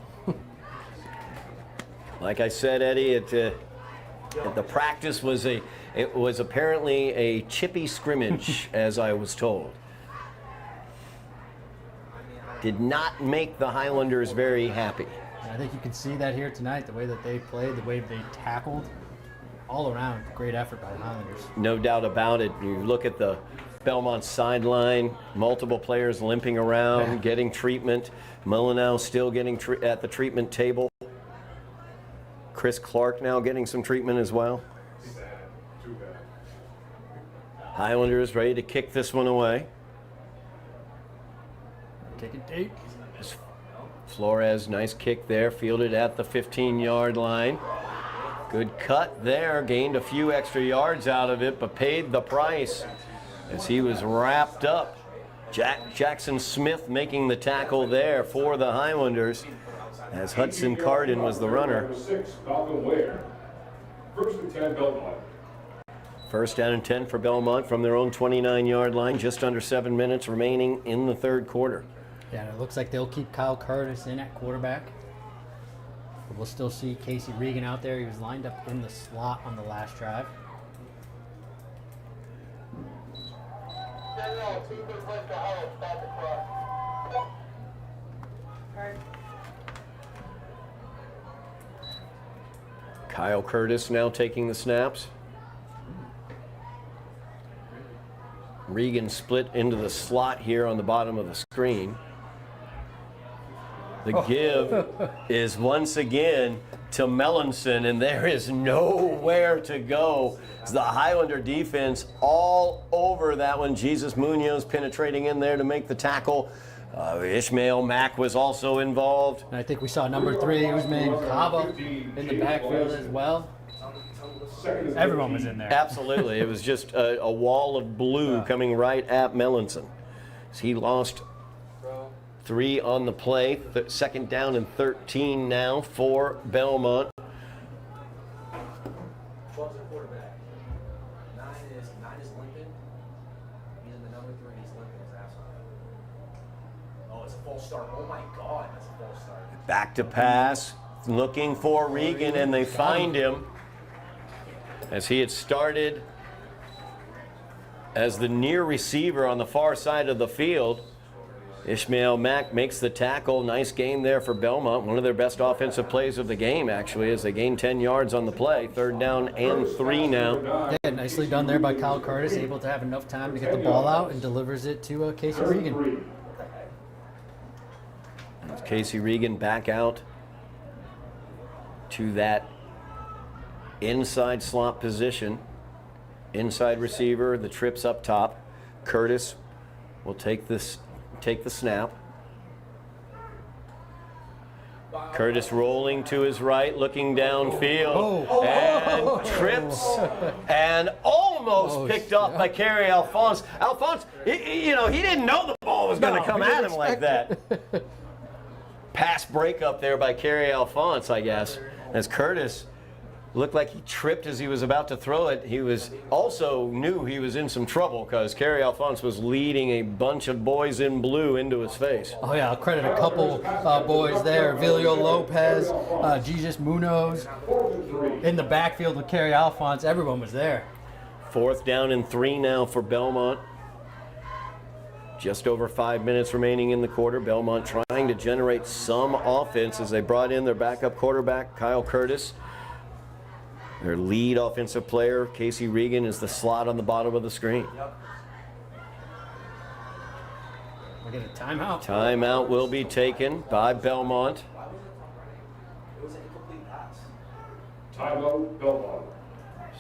Like I said, Eddie, the practice was it was apparently a chippy scrimmage, as I was told. Did not make the Highlanders very happy. And I think you can see that here tonight, the way that they played, the way they tackled, all around, great effort by the Highlanders. No doubt about it. You look at the Belmont sideline, multiple players limping around, getting treatment. Maldonado still getting at the treatment table. Chris Clark now getting some treatment as well. Too bad. Highlanders ready to kick this one away. Take it deep. Flores, nice kick there, fielded at the 15-yard line. Good cut there, gained a few extra yards out of it, but paid the price as he was wrapped up. Jackson Smith making the tackle there for the Highlanders, as Hudson Cardin was the runner. Number 6, Malcolm Ware. First and 10, Belmont. First down and 10 for Belmont from their own 29-yard line. Just under 7 minutes remaining in the third quarter. Yeah, it looks like they'll keep Kyle Curtis in at quarterback. But we'll still see Casey Regan out there. He was lined up in the slot on the last drive. Kyle Curtis now taking the snaps. Regan split into the slot here on the bottom of the screen. The give is once again to Melanson, and there is nowhere to go. It's the Highlander defense all over that one. Jesus Munoz penetrating in there to make the tackle. Ishmael Mack was also involved. And I think we saw number 3, Usman Cabo, in the backfield as well. Everyone was in there. Absolutely. It was just a wall of blue coming right at Melanson. So he lost 3 on the play. Second down and 13 now for Belmont. 12's a quarterback. 9 is limping. He's in the number 3. He's limping his ass off. Oh, it's a false start. Oh my God, that's a false start. Back to pass, looking for Regan, and they find him as he had started as the near receiver on the far side of the field. Ishmael Mack makes the tackle. Nice game there for Belmont. One of their best offensive plays of the game, actually, as they gain 10 yards on the play. Third down and 3 now. Yeah, nicely done there by Kyle Curtis, able to have enough time to get the ball out and delivers it to Casey Regan. Casey Regan back out to that inside slot position. Inside receiver, the trips up top. Curtis will take the snap. Curtis rolling to his right, looking downfield, and trips, and almost picked off by Kerry Alphonse. Alphonse, he didn't know the ball was going to come at him like that. Pass breakup there by Kerry Alphonse, I guess, as Curtis looked like he tripped as he was about to throw it. He was also knew he was in some trouble because Kerry Alphonse was leading a bunch of boys in blue into his face. Oh yeah, I'll credit a couple boys there. Vilio Lopez, Jesus Munoz in the backfield with Kerry Alphonse. Everyone was there. Fourth down and 3 now for Belmont. Just over 5 minutes remaining in the quarter. Belmont trying to generate some offense as they brought in their backup quarterback, Kyle Curtis. Their lead offensive player, Casey Regan, is the slot on the bottom of the screen. We're getting a timeout. Timeout will be taken by Belmont. was an incomplete pass. Timeout, Belmont.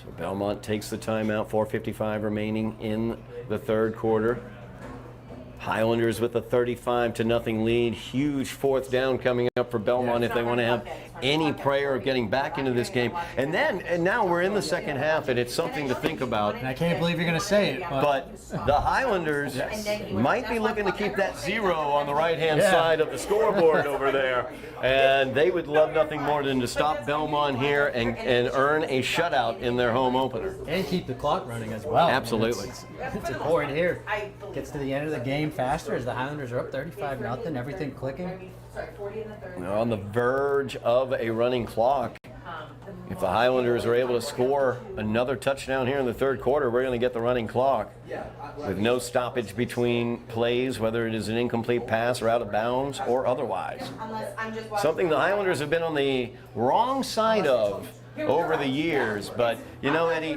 So Belmont takes the timeout, 4:55 remaining in the third quarter. Highlanders with a 35-0 lead. Huge fourth down coming up for Belmont if they want to have any prayer of getting back into this game. And now we're in the second half, and it's something to think about. And I can't believe you're going to say it, But the Highlanders might be looking to keep that 0 on the right-hand side of the scoreboard over there. And they would love nothing more than to stop Belmont here and earn a shutout in their home opener. and keep the clock running as well. Absolutely. It's important here. Gets to the end of the game faster as the Highlanders are up 35-0, everything clicking. Sorry, 40 in the third. They're on the verge of a running clock. If the Highlanders are able to score another touchdown here in the third quarter, we're going to get the running clock with no stoppage between plays, whether it is an incomplete pass or out of bounds or otherwise. Unless I'm just watching. Something the Highlanders have been on the wrong side of over the years. But, you know, Eddie,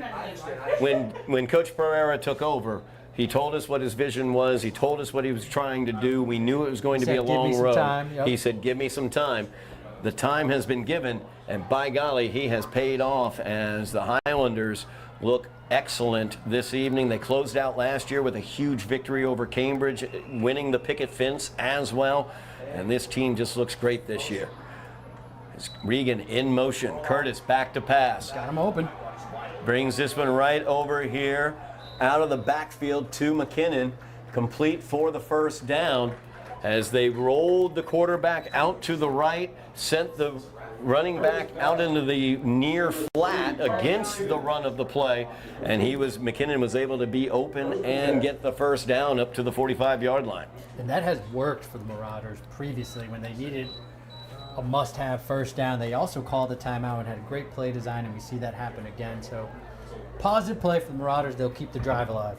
when Coach Pereira took over, he told us what his vision was. He told us what he was trying to do. We knew it was going to be a Said, "Give me long some road." time, yep. He said, "Give me some time." The time has been given, and by golly, he has paid off as the Highlanders look excellent this evening. They closed out last year with a huge victory over Cambridge, winning the picket fence as well. And this team just looks great this year. It's Regan in motion. Curtis back to pass. Got him open. Brings this one right over here out of the backfield to McKinnon, complete for the first down as they rolled the quarterback out to the right, sent the running back out into the near flat against the run of the play, and McKinnon was able to be open and get the first down up to the 45-yard line. And that has worked for the Marauders previously when they needed a must-have first down. They also called the timeout and had a great play design, and we see that happen again. So positive play for the Marauders. They'll keep the drive alive.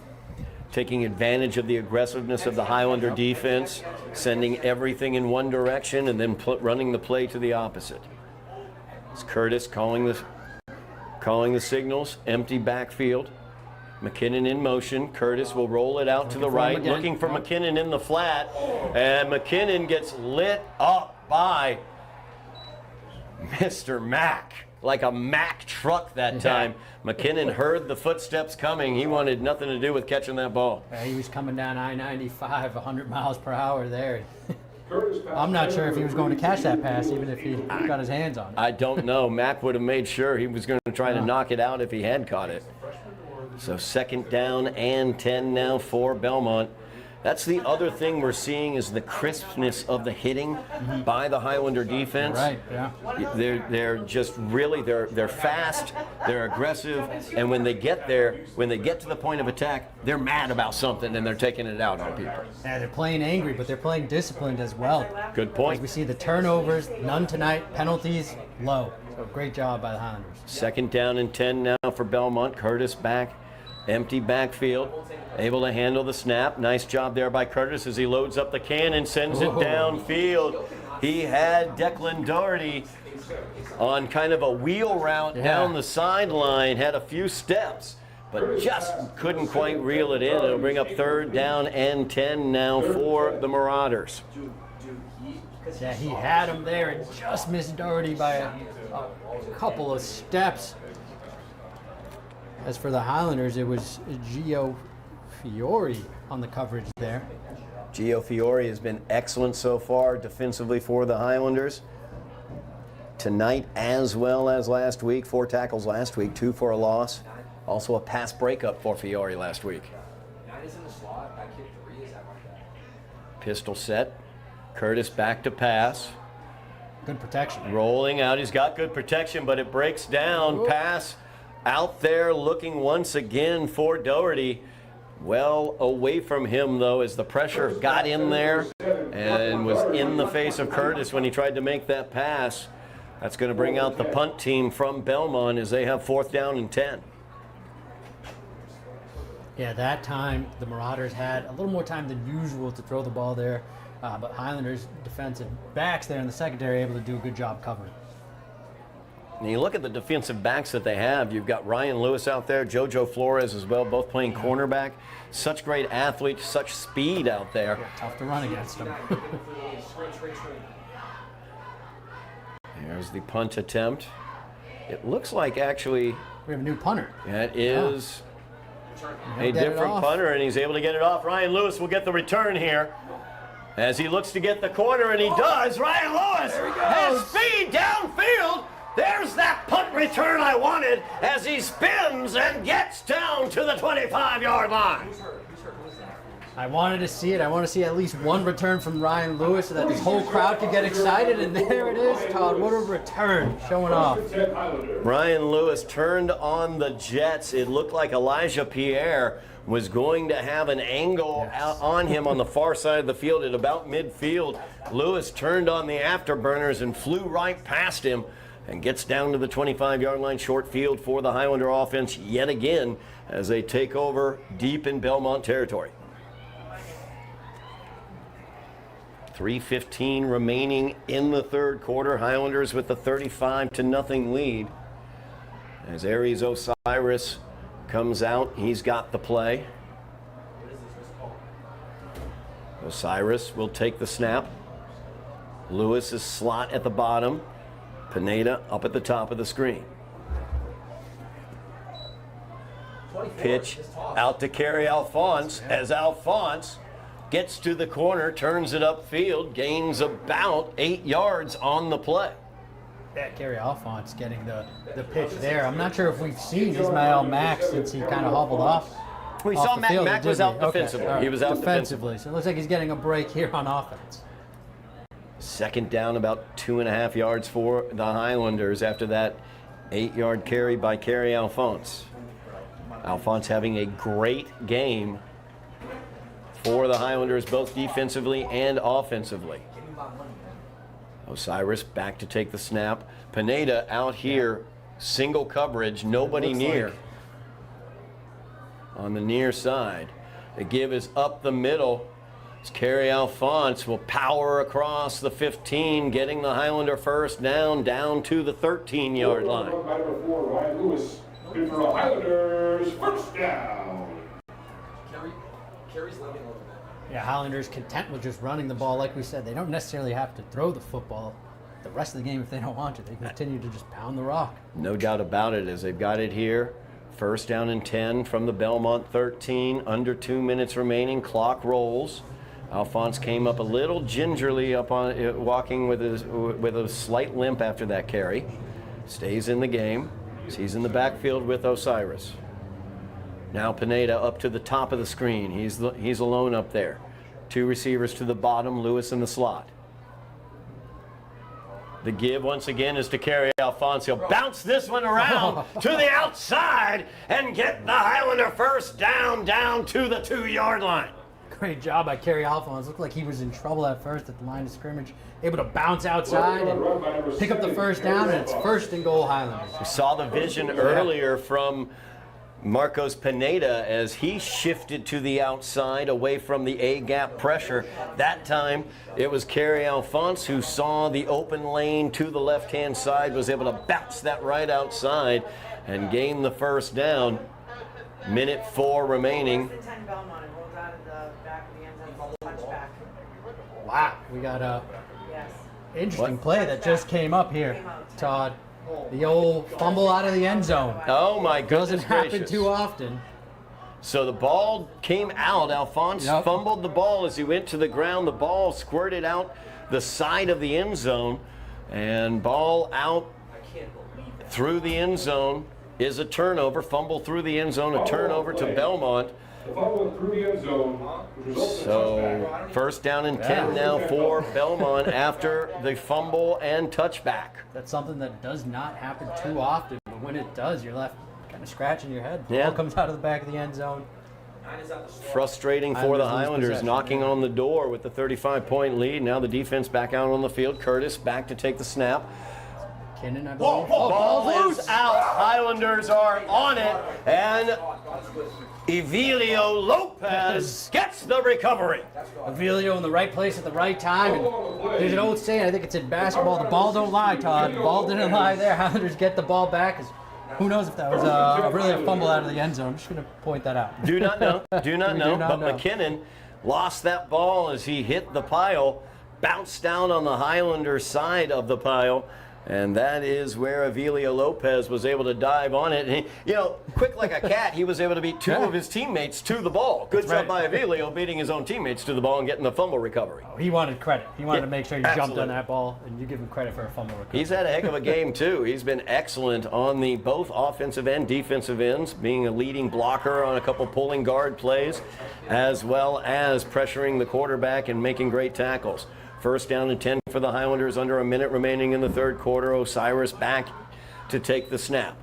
Taking advantage of the aggressiveness of the Highlander defense, sending everything in one direction and then running the play to the opposite. It's Curtis calling the signals, empty backfield. McKinnon in motion. Curtis will roll it out to the right, looking for McKinnon in the flat, and McKinnon gets lit up by Mr. Mack, like a Mack truck that time. McKinnon heard the footsteps coming. He wanted nothing to do with catching that ball. He was coming down I-95, 100 miles per hour there. I'm not sure if he was going to catch that pass, even if he got his hands on it. I don't know. Mack would have made sure he was going to try to knock it out if he had caught it. So second down and 10 now for Belmont. That's the other thing we're seeing is the crispness of the hitting by the Highlander defense. Right, yeah. They're just really they're fast, they're aggressive, and when they get to the point of attack, they're mad about something and they're taking it out on people. Yeah, they're playing angry, but they're playing disciplined as well. Good point. We see the turnovers, none tonight, penalties, low. So great job by the Highlanders. Second down and 10 now for Belmont. Curtis back, empty backfield, able to handle the snap. Nice job there by Curtis as he loads up the cannon, sends it downfield. He had Declan Doherty on kind of a wheel route down the sideline, had a few steps, but just couldn't quite reel it in. It'll bring up third down and 10 now for the Marauders. Yeah, he had him there and just missed Doherty by a couple of steps. As for the Highlanders, it was Gio Fiore on the coverage there. Gio Fiore has been excellent so far defensively for the Highlanders. Tonight as well as last week, 4 tackles last week, 2 for a loss. Also a pass breakup for Fiore last week. 9 is in the slot, that kid 3 is at my back. Pistol set. Curtis back to pass. Good protection. Rolling out. He's got good protection, but it breaks down. Pass out there looking once again for Doherty. Well away from him, though, as the pressure got in there and was in the face of Curtis when he tried to make that pass. That's going to bring out the punt team from Belmont as they have 4th down and 10. Yeah, that time the Marauders had a little more time than usual to throw the ball there, but Highlanders defensive backs there in the secondary able to do a good job covering. And you look at the defensive backs that they have. You've got Ryan Lewis out there, JoJo Flores as well, both playing cornerback. Such great athletes, such speed out there. Tough to run against them. There's the punt attempt. It looks like actually We have a new punter. that is a Get it different off. punter, and he's able to get it off. Ryan Lewis will get the return here as he looks to get the corner, and he does. Ryan Lewis has speed downfield. There's that punt return I wanted as he spins and gets down to the 25-yard line. I wanted to see it. I want to see at least one return from Ryan Lewis so that this whole crowd could get excited. And there it is, Todd. What a return. Showing off. Ryan Lewis turned on the Jets. It looked like Elijah Pierre was going to have an angle out on him on the far side of the field at about midfield. Lewis turned on the afterburners and flew right past him and gets down to the 25-yard line, short field for the Highlander offense yet again as they take over deep in Belmont territory. 3:15 remaining in the third quarter. Highlanders with the 35-0 lead. As Aries Osiris comes out, he's got the play. Osiris will take the snap. Lewis is slot at the bottom. Pineda up at the top of the screen. Pitch out to Kerry Alphonse as Alphonse gets to the corner, turns it upfield, gains about 8 yards on the play. Yeah, Kerry Alphonse getting the pitch there. I'm not sure if we've seen Ismail Max since he kind of hobbled off. We off saw the Mac. field, Mac was didn't out we? Okay, defensively. all right. He was out defensively. So it looks like he's getting a break here on offense. Second down, about 2.5 yards for the Highlanders after that 8-yard carry by Kerry Alphonse. Alphonse having a great game for the Highlanders, both defensively and offensively. Osiris back to take the snap. Pineda out here, single coverage, nobody near. On the near side. The give is up the middle. As Kerry Alphonse will power across the 15, getting the Highlander first down to the 13-yard line. By number 4, Ryan Lewis, good for the Highlanders, first down. Carries leading a little bit. Yeah, Highlanders content with just running the ball. Like we said, they don't necessarily have to throw the football the rest of the game if they don't want to. They continue to just pound the rock. No doubt about it, as they've got it here. First down and 10 from the Belmont 13, under 2 minutes remaining, clock rolls. Alphonse came up a little gingerly up on walking with a slight limp after that carry. Stays in the game. He's in the backfield with Osiris. Now Pineda up to the top of the screen. He's alone up there. 2 receivers to the bottom, Lewis in the slot. The give once again is to Kerry Alphonse. He'll bounce this one around to the outside and get the Highlander first down to the 2-yard line. Great job by Kerry Alphonse. Looked like he was in trouble at first at the line of scrimmage. Able to bounce outside and pick up the first down, and it's 1st and goal Highlanders. We saw the vision earlier from Marcos Pineda as he shifted to the outside away from the A-gap pressure. That time it was Kerry Alphonse who saw the open lane to the left-hand side, was able to bounce that right outside and gain the first down. Minute 4 remaining. It's the 10 Belmont. It rolls out of the back of the end zone. Touchback. Wow, we got a Yes. interesting play that just came up here, Todd. The old fumble out of the end zone. Oh my goodness Doesn't happen gracious. too often. So the ball came out. Alphonse fumbled the ball as he went to the ground. The ball squirted out the side of the end zone, and ball out through the end zone is a turnover. Fumble through the end zone, a turnover to Belmont. The fumble through the end zone, which results in a So touchback. first down and 10 now for Belmont after the fumble and touchback. That's something that does not happen too often, but when it does, you're left kind of scratching your head. Yeah. Ball comes out of the back of the end zone. Frustrating for the Highlanders lose Highlanders, possession, knocking yeah. on the door with the 35-point lead. Now the defense back out on the field. Curtis back to take the snap. Kinnan, I believe. Ball is out. Highlanders are on it, and Evelio Lopez gets the recovery. Avilio in the right place at the right time. And there's an old saying, I think it's in basketball, the ball don't lie, Todd. The ball didn't lie there. Highlanders get the ball back. Who knows if that was really a fumble out of the end zone. I'm just going to point that out. Do not know. Do not We know. do not But know. McKinnon lost that ball as he hit the pile, bounced down on the Highlander side of the pile, And that is where Avilio Lopez was able to dive on it. And he, quick like a cat, he was able to beat two of his teammates to the ball. Good job by Avilio beating his own teammates to the ball and getting the fumble recovery. He wanted credit. He wanted to make sure he jumped absolutely. on that ball, and you give him credit for a fumble recovery. He's had a heck of a game, too. He's been excellent on the both offensive and defensive ends, being a leading blocker on a couple pulling guard plays, as well as pressuring the quarterback and making great tackles. First down and 10 for the Highlanders, under a minute remaining in the third quarter. Osiris back to take the snap.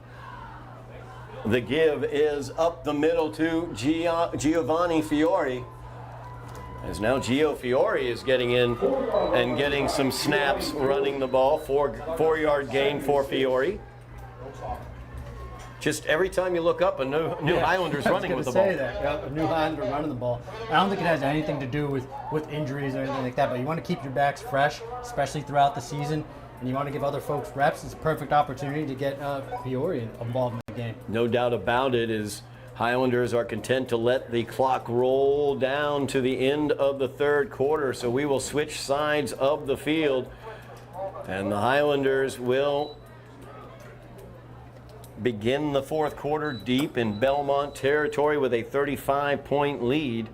The give is up the middle to Giovanni Fiore. As now Gio Fiore is getting in and getting some snaps running the ball. Four-yard gain for Fiore. Just every time you look up, a new Highlanders running with the ball. A new Highlander running the ball. I don't think it has anything to do with injuries or anything like that, but you want to keep your backs fresh, especially throughout the season, and you want to give other folks reps. It's a perfect opportunity to get Fiore involved in the game. No doubt about it, is Highlanders are content to let the clock roll down to the end of the third quarter, so we will switch sides of the field, and the Highlanders will begin the fourth quarter deep in Belmont territory with a 35-point lead,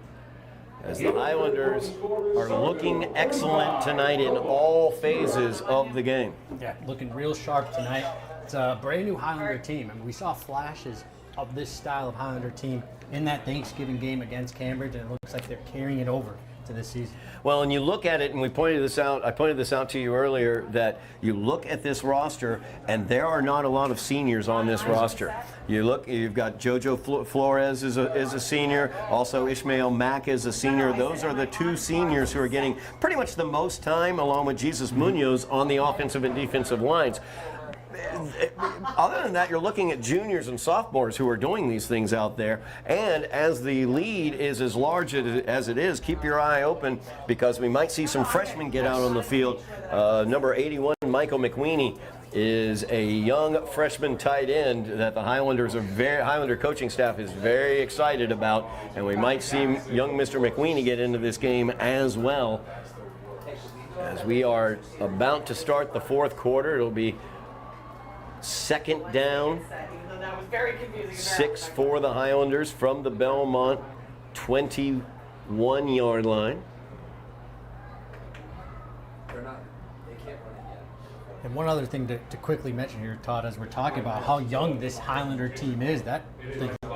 as the Highlanders are looking excellent tonight in all phases of the game. Yeah, looking real sharp tonight. It's a brand new Highlander team, and we saw flashes of this style of Highlander team in that Thanksgiving game against Cambridge, and it looks like they're carrying it over to this season. Well, and you look at it, and I pointed this out to you earlier, that you look at this roster, and there are not a lot of seniors on this roster. You've got Jojo Flores is a senior, also Ishmael Mack is a senior. Those are the two seniors who are getting pretty much the most time, along with Jesus Munoz, on the offensive and defensive lines. Other than that, you're looking at juniors and sophomores who are doing these things out there. And as the lead is as large as it is, keep your eye open, because we might see some freshmen get out on the field. Number 81, Michael McWeeny, is a young freshman tight end that the Highlander coaching staff is very excited about, and we might see young Mr. McWeeny get into this game as well. As we are about to start the fourth quarter, it'll be second down, 6 for the Highlanders from the Belmont 21-yard line. And one other thing to quickly mention here, Todd, as we're talking about how young this Highlander team is, that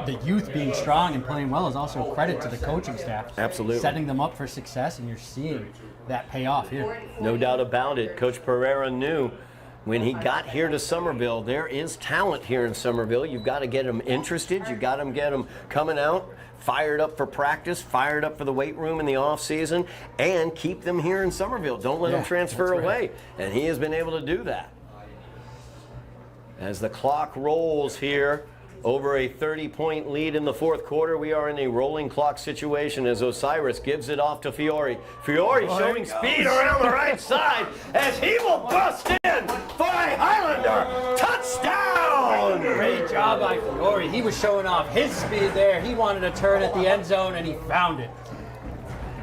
the youth being strong and playing well is also a credit to the coaching staff. Absolutely. Setting them up for success, and you're seeing that pay off here. No doubt about it. Coach Pereira knew when he got here to Somerville, there is talent here in Somerville. You've got to get them interested. You've got to get them coming out, fired up for practice, fired up for the weight room in the off season, and keep them here in Somerville. Don't let them transfer away. And he has been able to do that. As the clock rolls here, over a 30-point lead in the fourth quarter, we are in a rolling clock situation as Osiris gives it off to Fiore. Fiore showing speed around the right side as he will bust in for a Highlander touchdown! Great job by Fiore. He was showing off his speed there. He wanted to turn at the end zone, and he found it.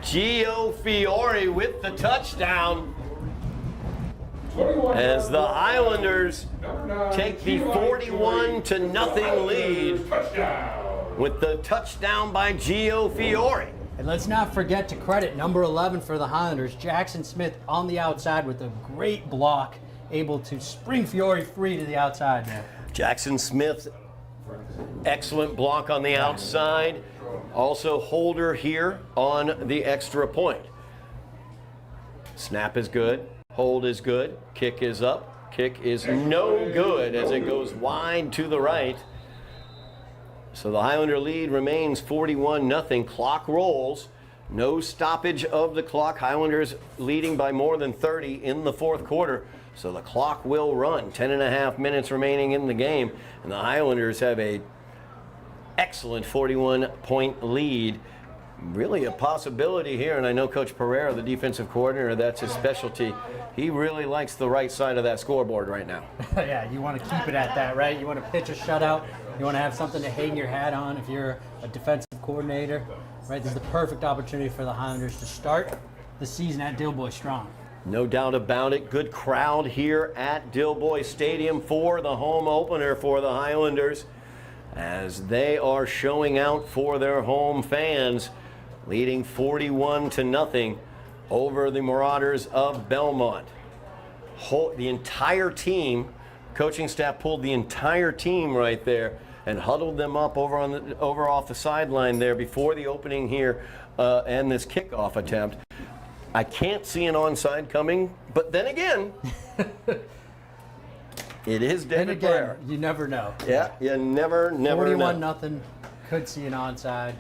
Gio Fiore with the touchdown, as the Highlanders take the 41-0 lead with the touchdown by Gio Fiore. And let's not forget to credit number 11 for the Highlanders, Jackson Smith, on the outside with a great block, able to spring Fiore free to the outside there. Jackson Smith, excellent block on the outside. Also Holder here on the extra point. Snap is good. Hold is good. Kick is up. Kick is no good as it goes wide to the right. So the Highlander lead remains 41-0. Clock rolls. No stoppage of the clock. Highlanders leading by more than 30 in the fourth quarter. So the clock will run. 10.5 minutes remaining in the game. And the Highlanders have a excellent 41-point lead. Really a possibility here, and I know Coach Pereira, the defensive coordinator, that's his specialty. He really likes the right side of that scoreboard right now. Yeah, you want to keep it at that, right? You want to pitch a shutout. You want to have something to hang your hat on if you're a defensive coordinator, right? This is the perfect opportunity for the Highlanders to start the season at Dilboy strong. No doubt about it. Good crowd here at Dilboy Stadium for the home opener for the Highlanders, as they are showing out for their home fans, leading 41-0 over the Marauders of Belmont. The entire team, coaching staff pulled the entire team right there and huddled them up over off the sideline there before the opening here and this kickoff attempt. I can't see an onside coming, but then again, it is David Blair. You never know. Yeah, you never know. 41-0. Could see an onside.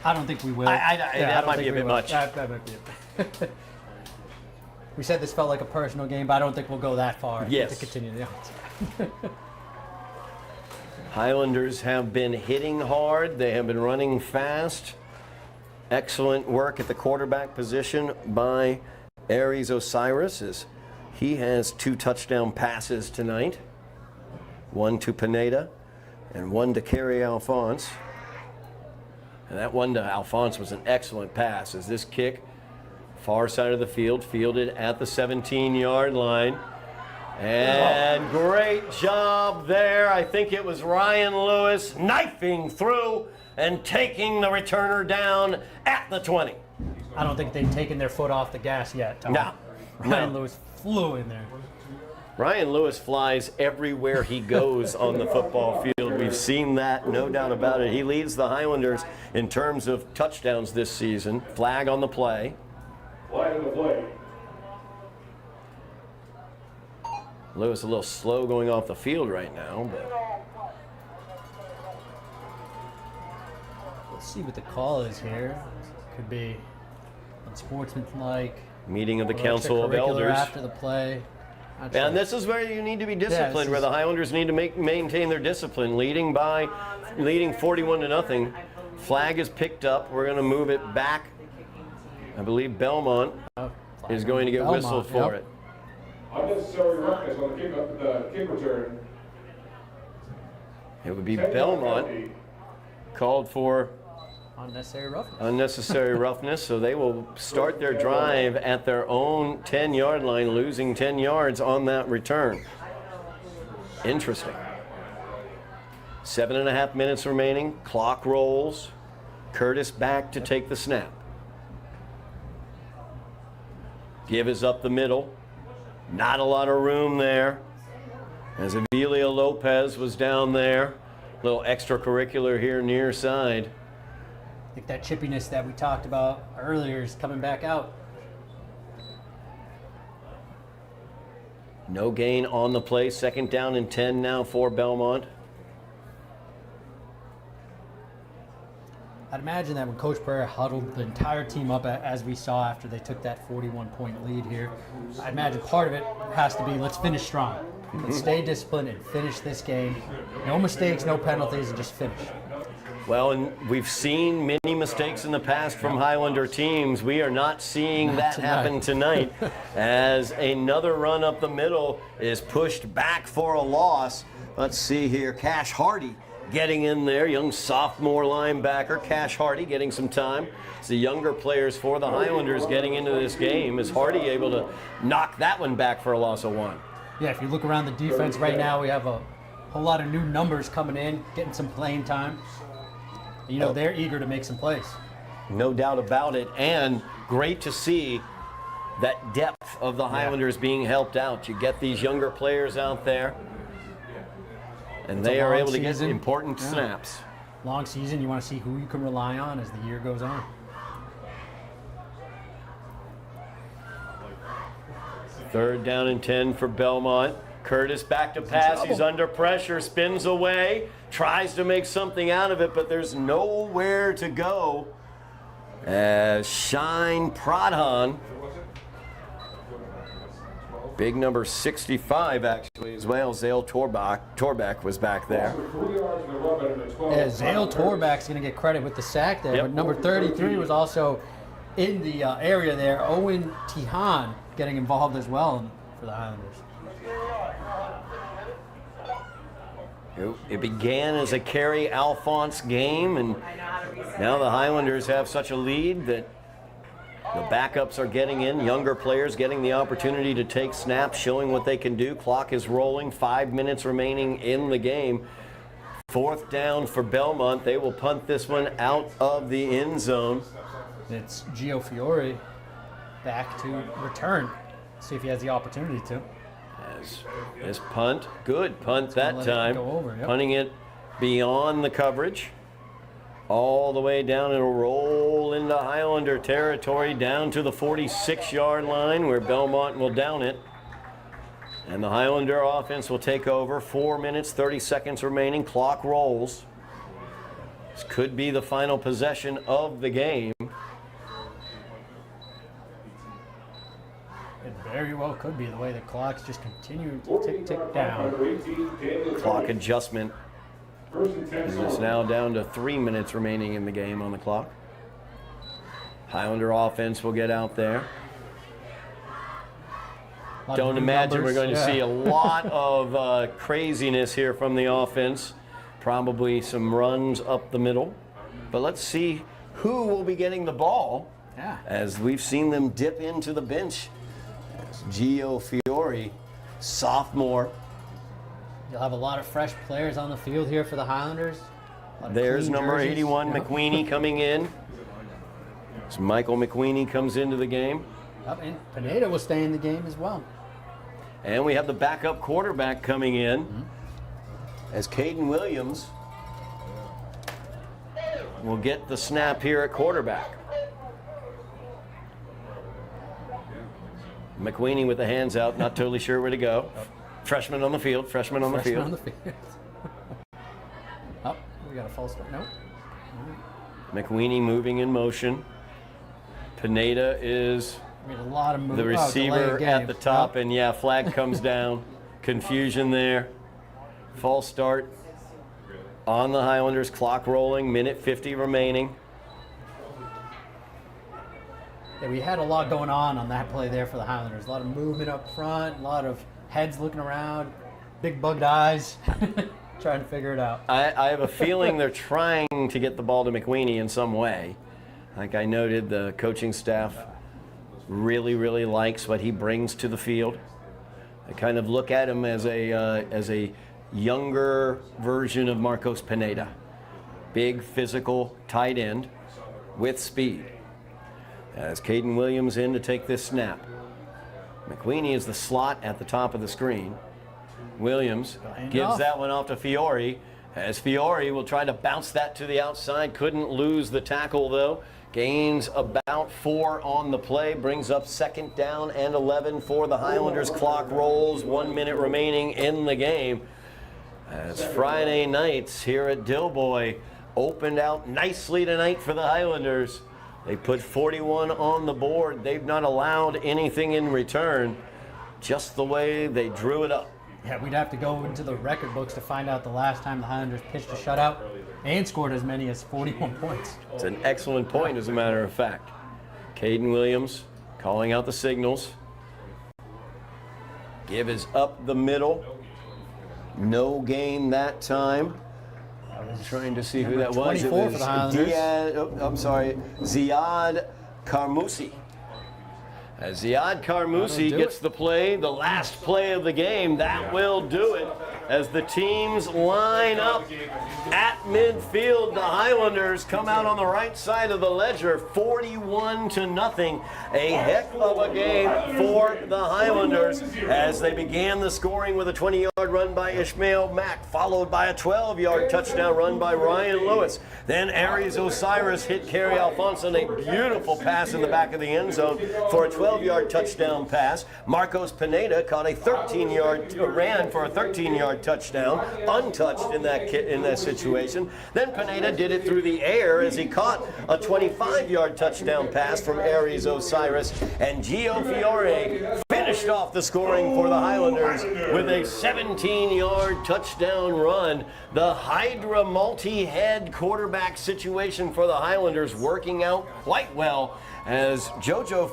I don't think we will. That might be a bit much. That might be it. We said this felt like a personal game, but I don't think we'll go that far Yes. to continue the onside. Highlanders have been hitting hard. They have been running fast. Excellent work at the quarterback position by Aries Osiris, as he has 2 touchdown passes tonight. One to Pineda and one to Kerry Alphonse. And that one to Alphonse was an excellent pass, as this kick, far side of the field, fielded at the 17-yard line. And great job there. I think it was Ryan Lewis knifing through and taking the returner down at the 20. I don't think they've taken their foot off the gas yet, Tom. No. Ryan Lewis flew in there. Ryan Lewis flies everywhere he goes on the football field. We've seen that, no doubt about it. He leads the Highlanders in terms of touchdowns this season. Flag on the play. Flag on the play. Lewis a little slow going off the field right now, but Let's see what the call is here. Could be unsportsmanlike. meeting of the or Council of extracurricular Elders. after the play. Not sure. And this is where you need to be disciplined, where the Highlanders need to maintain their discipline, leading 41-0. Flag is picked up. We're going to move it back. I believe Belmont is going to get whistled for it. Unnecessary roughness on the kick return. It would be 10-yard Belmont penalty. called for Unnecessary roughness. unnecessary roughness, so they will start their drive at their own 10-yard line, losing 10 yards on that return. Interesting. 7.5 minutes remaining. Clock rolls. Curtis back to take the snap. Give is up the middle. Not a lot of room there, as Avilia Lopez was down there. Little extracurricular here near side. I think that chippiness that we talked about earlier is coming back out. No gain on the play. 2nd down and 10 now for Belmont. I'd imagine that when Coach Prairie huddled the entire team up as we saw after they took that 41-point lead here, I imagine part of it has to be let's finish strong. Let's stay disciplined and finish this game. No mistakes, no penalties, and just finish. Well, and we've seen many mistakes in the past from Highlander teams. We are not seeing that happen tonight, as another run up the middle is pushed back for a loss. Let's see here. Cash Hardy getting in there, young sophomore linebacker. Cash Hardy getting some time. It's the younger players for the Highlanders getting into this game. Is Hardy able to knock that one back for a loss of 1? Yeah, if you look around the defense right now, we have a whole lot of new numbers coming in, getting some playing time. You know, they're eager to make some plays. No doubt about it, and great to see that depth of the Highlanders being helped out. You get these younger players out there, and they are able to get important snaps. Long season, you want to see who you can rely on as the year goes on. Third down and 10 for Belmont. Curtis back to pass. He's under pressure, spins away, tries to make something out of it, but there's nowhere to go. As Shine Pradhan, big number 65 actually as well. Zale Torbeck was back there. Yeah, Zale Torbeck's going to get credit with the sack there, but number 33 was also in the area there. Owen Tihan getting involved as well for the Highlanders. It began as a Kerry Alphonse game, and now the Highlanders have such a lead that The backups are getting in, younger players getting the opportunity to take snaps, showing what they can do. Clock is rolling, 5 minutes remaining in the game. 4th down for Belmont. They will punt this one out of the end zone. It's Gio Fiore back to return. See if he has the opportunity to. As this punt, good punt that let it time. go over, yep. Punting it beyond the coverage. All the way down, it'll roll into Highlander territory down to the 46-yard line where Belmont will down it. And the Highlander offense will take over. 4 minutes, 30 seconds remaining. Clock rolls. This could be the final possession of the game. It very well could be the way the clock's just continuing to tick down. Clock adjustment. First and 10 It's now down to 3 minutes remaining in the game on the clock. Highlander offense will get out there. Don't imagine we're going to see a lot of craziness here from the offense. Probably some runs up the middle. But let's see who will be getting the ball. Yeah. As we've seen them dip into the bench. It's Gio Fiore, sophomore. You'll have a lot of fresh players on the field here for the Highlanders. There's clean number jerseys. 81, Yeah. McQueenie, coming in. So Michael McQueenie comes into the game. Yep, and Pineda will stay in the game as well. And we have the backup quarterback coming in as Caden Williams will get the snap here at quarterback. McQueenie with the hands out, not totally sure where to go. Freshman on the field, freshman on the Freshman field. on the field. Oh, we got a false start. Nope. McQueenie moving in motion. Pineda is We had a lot of the movement. receiver at the top, and yeah, flag comes down. Confusion there. False start on the Highlanders. Clock rolling, minute 50 remaining. Yeah, we had a lot going on that play there for the Highlanders. A lot of movement up front, a lot of heads looking around, big bugged eyes, trying to figure it out. I have a feeling they're trying to get the ball to McQueenie in some way. Like I noted, the coaching staff really, really likes what he brings to the field. I kind of look at him as a younger version of Marcos Pineda. Big, physical, tight end with speed. As Caden Williams in to take this snap. McQueenie is the slot at the top of the screen. Williams gives that one off to Fiore. As Fiore will try to bounce that to the outside. Couldn't lose the tackle though. Gains about 4 on the play. Brings up 2nd down and 11 for the Highlanders. Clock rolls. 1 minute remaining in the game. As Friday nights here at Dilboy opened out nicely tonight for the Highlanders. They put 41 on the board. They've not allowed anything in return. Just the way they drew it up. Yeah, we'd have to go into the record books to find out the last time the Highlanders pitched a shutout and scored as many as 41 points. It's an excellent point, as a matter of fact. Caden Williams calling out the signals. Give is up the middle. No gain that time. I was trying to see who that was. 24 for the Highlanders. Ziad Karmousi. As Ziad Karmousi gets the play, the last play of the game, that will do it. As the teams line up at midfield, the Highlanders come out on the right side of the ledger, 41-0. A heck of a game for the Highlanders as they began the scoring with a 20-yard run by Ishmael Mack, followed by a 12-yard touchdown run by Ryan Lewis. Then Aries Osiris hit Kerry Alphonse on a beautiful pass in the back of the end zone for a 12-yard touchdown pass. Marcos Pineda caught a 13-yard, ran for a 13-yard touchdown, untouched in that situation. Then Pineda did it through the air as he caught a 25-yard touchdown pass from Aries Osiris, and Gio Fiore finished off the scoring for the Highlanders with a 17-yard touchdown run. The Hydra multi-head quarterback situation for the Highlanders working out quite well as JoJo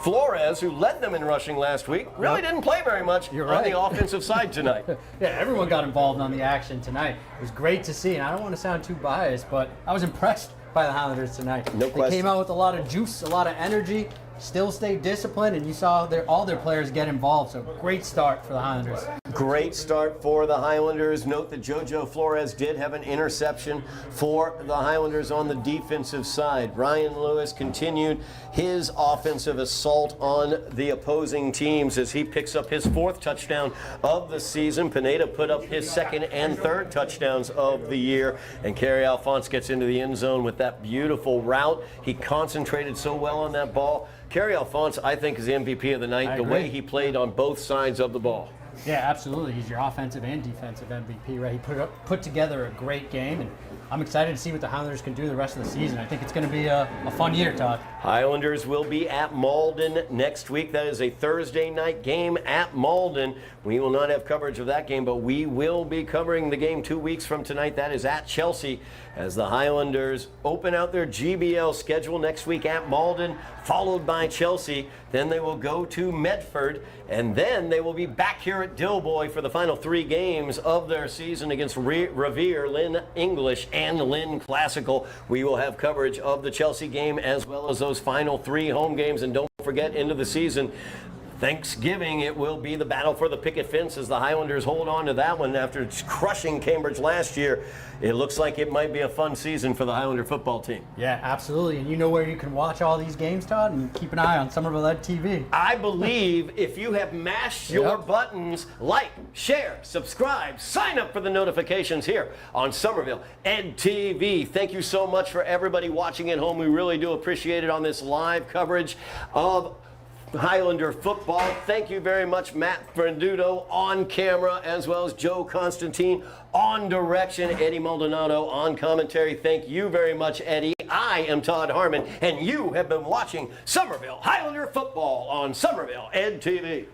Flores, who led them in rushing last week, really didn't play very much on the offensive side tonight. Yeah, everyone got involved on the action tonight. It was great to see, and I don't want to sound too biased, but I was impressed by the Highlanders tonight. No They question. came out with a lot of juice, a lot of energy, still stayed disciplined, and you saw all their players get involved. So great start for the Highlanders. Great start for the Highlanders. Note that JoJo Flores did have an interception for the Highlanders on the defensive side. Ryan Lewis continued his offensive assault on the opposing teams as he picks up his 4th touchdown of the season. Pineda put up his 2nd and 3rd touchdowns of the year. And Kerry Alphonse gets into the end zone with that beautiful route. He concentrated so well on that ball. Kerry Alphonse, I think, is the MVP of the night, the way he played on both sides of the ball. Yeah, absolutely. He's your offensive and defensive MVP, right? He put together a great game, and I'm excited to see what the Highlanders can do the rest of the season. I think it's going to be a fun year, Todd. Highlanders will be at Malden next week. That is a Thursday night game at Malden. We will not have coverage of that game, but we will be covering the game 2 weeks from tonight. That is at Chelsea as the Highlanders open out their GBL schedule next week at Malden, followed by Chelsea. Then they will go to Medford, and then they will be back here at Dilboy for the final 3 games of their season against Revere, Lynn English, and Lynn Classical. We will have coverage of the Chelsea game as well as those final 3 home games. And don't forget, into the season, Thanksgiving, it will be the battle for the picket fence as the Highlanders hold on to that one after crushing Cambridge last year. It looks like it might be a fun season for the Highlander football team. Yeah, absolutely. And you know where you can watch all these games, Todd? And keep an eye on Somerville Ed TV. I believe if you have mashed your buttons, like, share, subscribe, sign up for the notifications here on Somerville Ed TV. Thank you so much for everybody watching at home. We really do appreciate it on this live coverage of Highlander football. Thank you very much, Matt Branduto on camera, as well as Joe Constantine on direction, Eddy Maldonado on commentary. Thank you very much, Eddy. I am Todd Harmon, and you have been watching Somerville Highlander football on Somerville Ed TV.